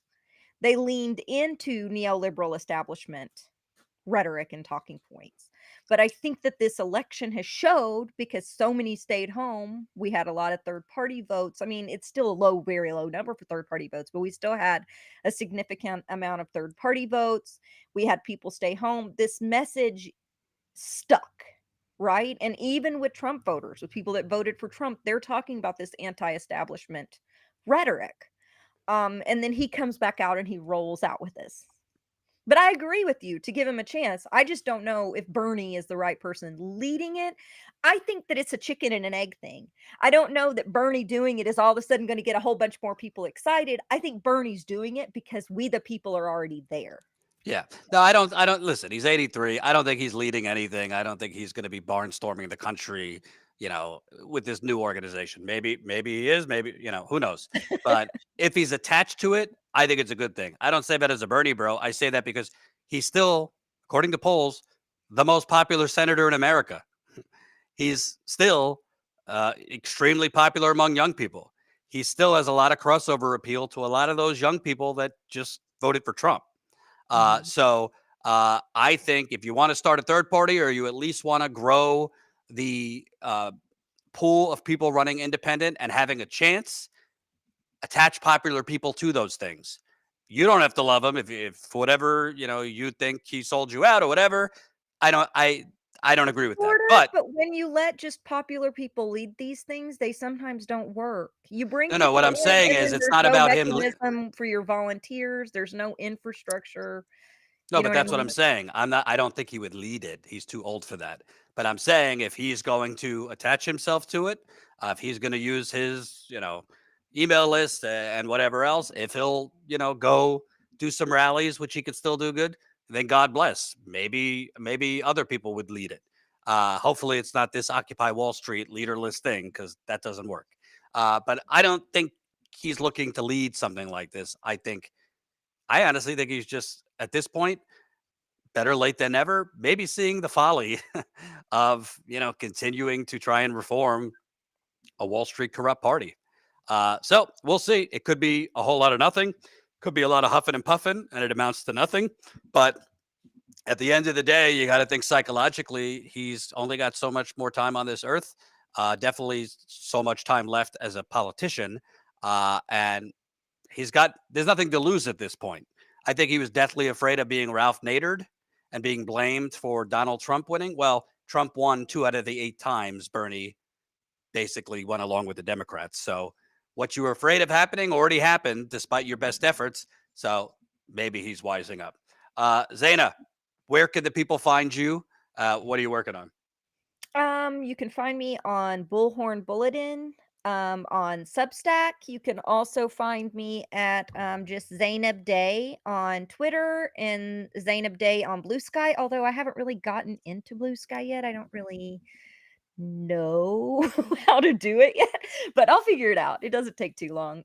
they leaned into neoliberal establishment rhetoric and talking points. But I think that this election has showed, because so many stayed home, we had a lot of third party votes. I mean, it's still a low, very low number for third party votes, but we still had a significant amount of third party votes. We had people stay home. This message stuck, right? And even with Trump voters, with people that voted for Trump, they're talking about this anti establishment rhetoric. And then he comes back out and he rolls out with this. But I agree with you to give him a chance. I just don't know if Bernie is the right person leading it. I think that it's a chicken and an egg thing. I don't know that Bernie doing it is all of a sudden going to get a whole bunch more people excited. I think Bernie's doing it because we, the people, are already there. Yeah. No, I don't listen. He's 83. I don't think he's leading anything. I don't think he's going to be barnstorming the country, with this new organization. Maybe he is, maybe, who knows. But if he's attached to it, I think it's a good thing. I don't say that as a Bernie bro. I say that because he's still, according to polls, the most popular senator in America. He's still extremely popular among young people. He still has a lot of crossover appeal to a lot of those young people that just voted for Trump. Mhm. So I think if you want to start a third party, or you at least want to grow the pool of people running independent and having a chance, attach popular people to those things. You don't have to love him if for whatever you think he sold you out or whatever. I don't agree with that. Sort of, But but when you let just popular people lead these things, they sometimes don't work. You bring no, what people I'm in, saying and is then it's there's not no about him. mechanism for your volunteers. There's no infrastructure. No, You know but what I that's what mean? I'm saying. I don't think he would lead it. He's too old for that. But I'm saying if he's going to attach himself to it, if he's going to use his, email list and whatever else, if he'll, go do some rallies, which he could still do good, then God bless. Maybe other people would lead it. Hopefully it's not this Occupy Wall Street leaderless thing, because that doesn't work. But I don't think he's looking to lead something like this. I honestly think he's just, at this point, better late than never, maybe seeing the folly of, continuing to try and reform a Wall Street corrupt party. So we'll see. It could be a whole lot of nothing, could be a lot of huffing and puffing, and it amounts to nothing. But at the end of the day, you got to think psychologically. He's only got so much more time on this earth. Definitely so much time left as a politician. And there's nothing to lose at this point. I think he was deathly afraid of being Ralph Nadered and being blamed for Donald Trump winning. Well, Trump won 2 out of the 8 times. Bernie basically went along with the Democrats. So what you were afraid of happening already happened despite your best efforts. So maybe he's wising up. Zaina, where can the people find you? What are you working on? You can find me on Bullhorn Bulletin, on Substack. You can also find me at just Zainab Day on Twitter and Zainab Day on Blue Sky. Although I haven't really gotten into Blue Sky yet, I don't really know how to do it yet, but I'll figure it out. It doesn't take too long.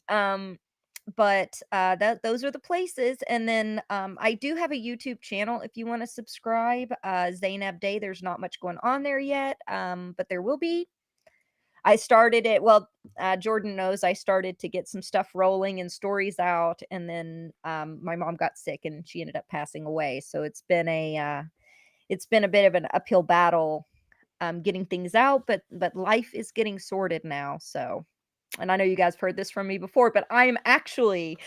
But that those are the places. And then I do have a YouTube channel if you want to subscribe. Zainab Day. There's not much going on there yet, but there will be. I started it. Well, Jordan knows I started to get some stuff rolling and stories out, and then my mom got sick and she ended up passing away. So it's been a bit of an uphill battle getting things out, but life is getting sorted now. So, and I know you guys have heard this from me before, but I'm actually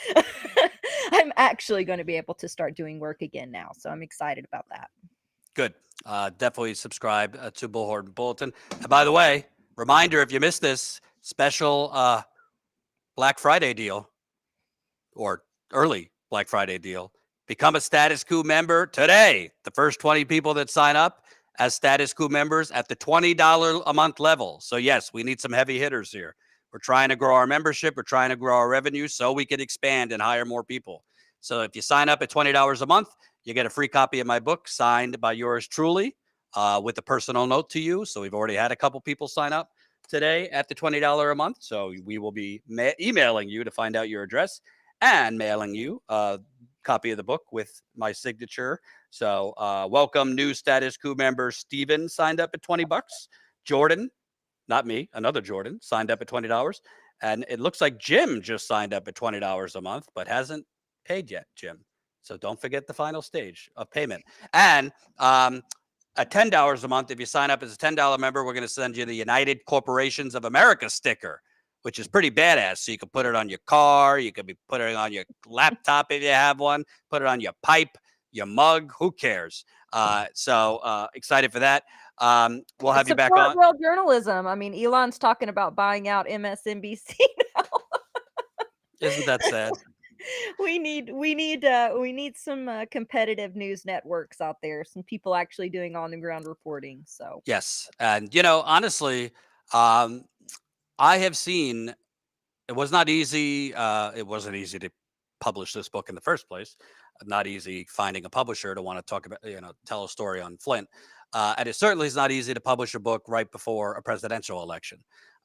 I'm actually going to be able to start doing work again now. So I'm excited about that. Good. Definitely subscribe to Bullhorn Bulletin. And by the way, reminder, if you missed this special Black Friday deal or early Black Friday deal, become a Status Coup member today. The first 20 people that sign up as Status Coup members at the $20 a month level. So yes, we need some heavy hitters here. We're trying to grow our membership. We're trying to grow our revenue so we can expand and hire more people. So if you sign up at $20 a month, you get a free copy of my book signed by yours truly with a personal note to you. So we've already had a couple people sign up today at the $20 a month. So we will be emailing you to find out your address and mailing you a copy of the book with my signature. So welcome new Status Coup member Steven signed up at $20. Jordan, not me, another Jordan, signed up at $20. And it looks like Jim just signed up at $20 a month, but hasn't paid yet, Jim. So don't forget the final stage of payment. And at $10 a month, if you sign up as a $10 member, we're going to send you the United Corporations of America sticker, which is pretty badass. So you can put it on your car. You could be putting it on your laptop if you have one. Put it on your pipe, your mug. Who cares? So excited for that. We'll have you back Support on. world journalism. I mean, Elon's talking about buying out MSNBC now. Isn't that sad? we need some competitive news networks out there, some people actually doing on the ground reporting. So Yes. And, honestly, um, I have seen it was not easy. It wasn't easy to publish this book in the first place. Not easy finding a publisher to want to talk about, tell a story on Flint. And it certainly is not easy to publish a book right before a presidential election.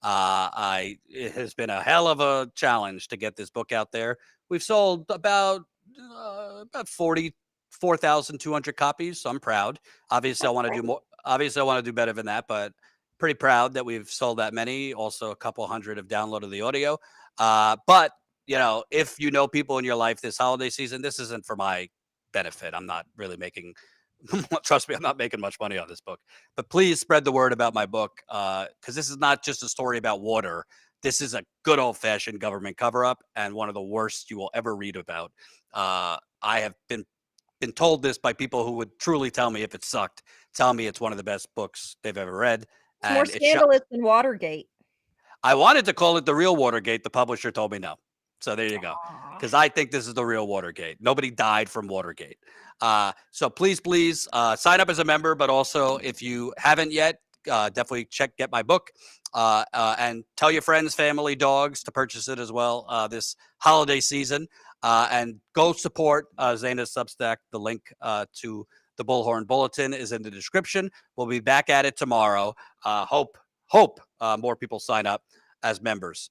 It has been a hell of a challenge to get this book out there. We've sold about 44,200 copies. So I'm proud. Obviously, I want to do more. Obviously, I want to do better than that, but pretty proud that we've sold that many. Also, a couple hundred have downloaded the audio. But if you know people in your life this holiday season, this isn't for my benefit. I'm not really making. Trust me, I'm not making much money on this book. But please spread the word about my book because this is not just a story about water. This is a good old-fashioned government cover-up and one of the worst you will ever read about. I have been told this by people who would truly tell me if it sucked, tell me it's one of the best books they've ever read. it's more And scandalous than Watergate. I wanted to call it the real Watergate. The publisher told me no. So there you go. Aw. Because I think this is the real Watergate. Nobody died from Watergate. So please sign up as a member. But also, if you haven't yet, definitely get my book and tell your friends, family, dogs to purchase it as well this holiday season. And go support Zaina's Substack. The link to the Bullhorn Bulletin is in the description. We'll be back at it tomorrow. Hope more people sign up as members.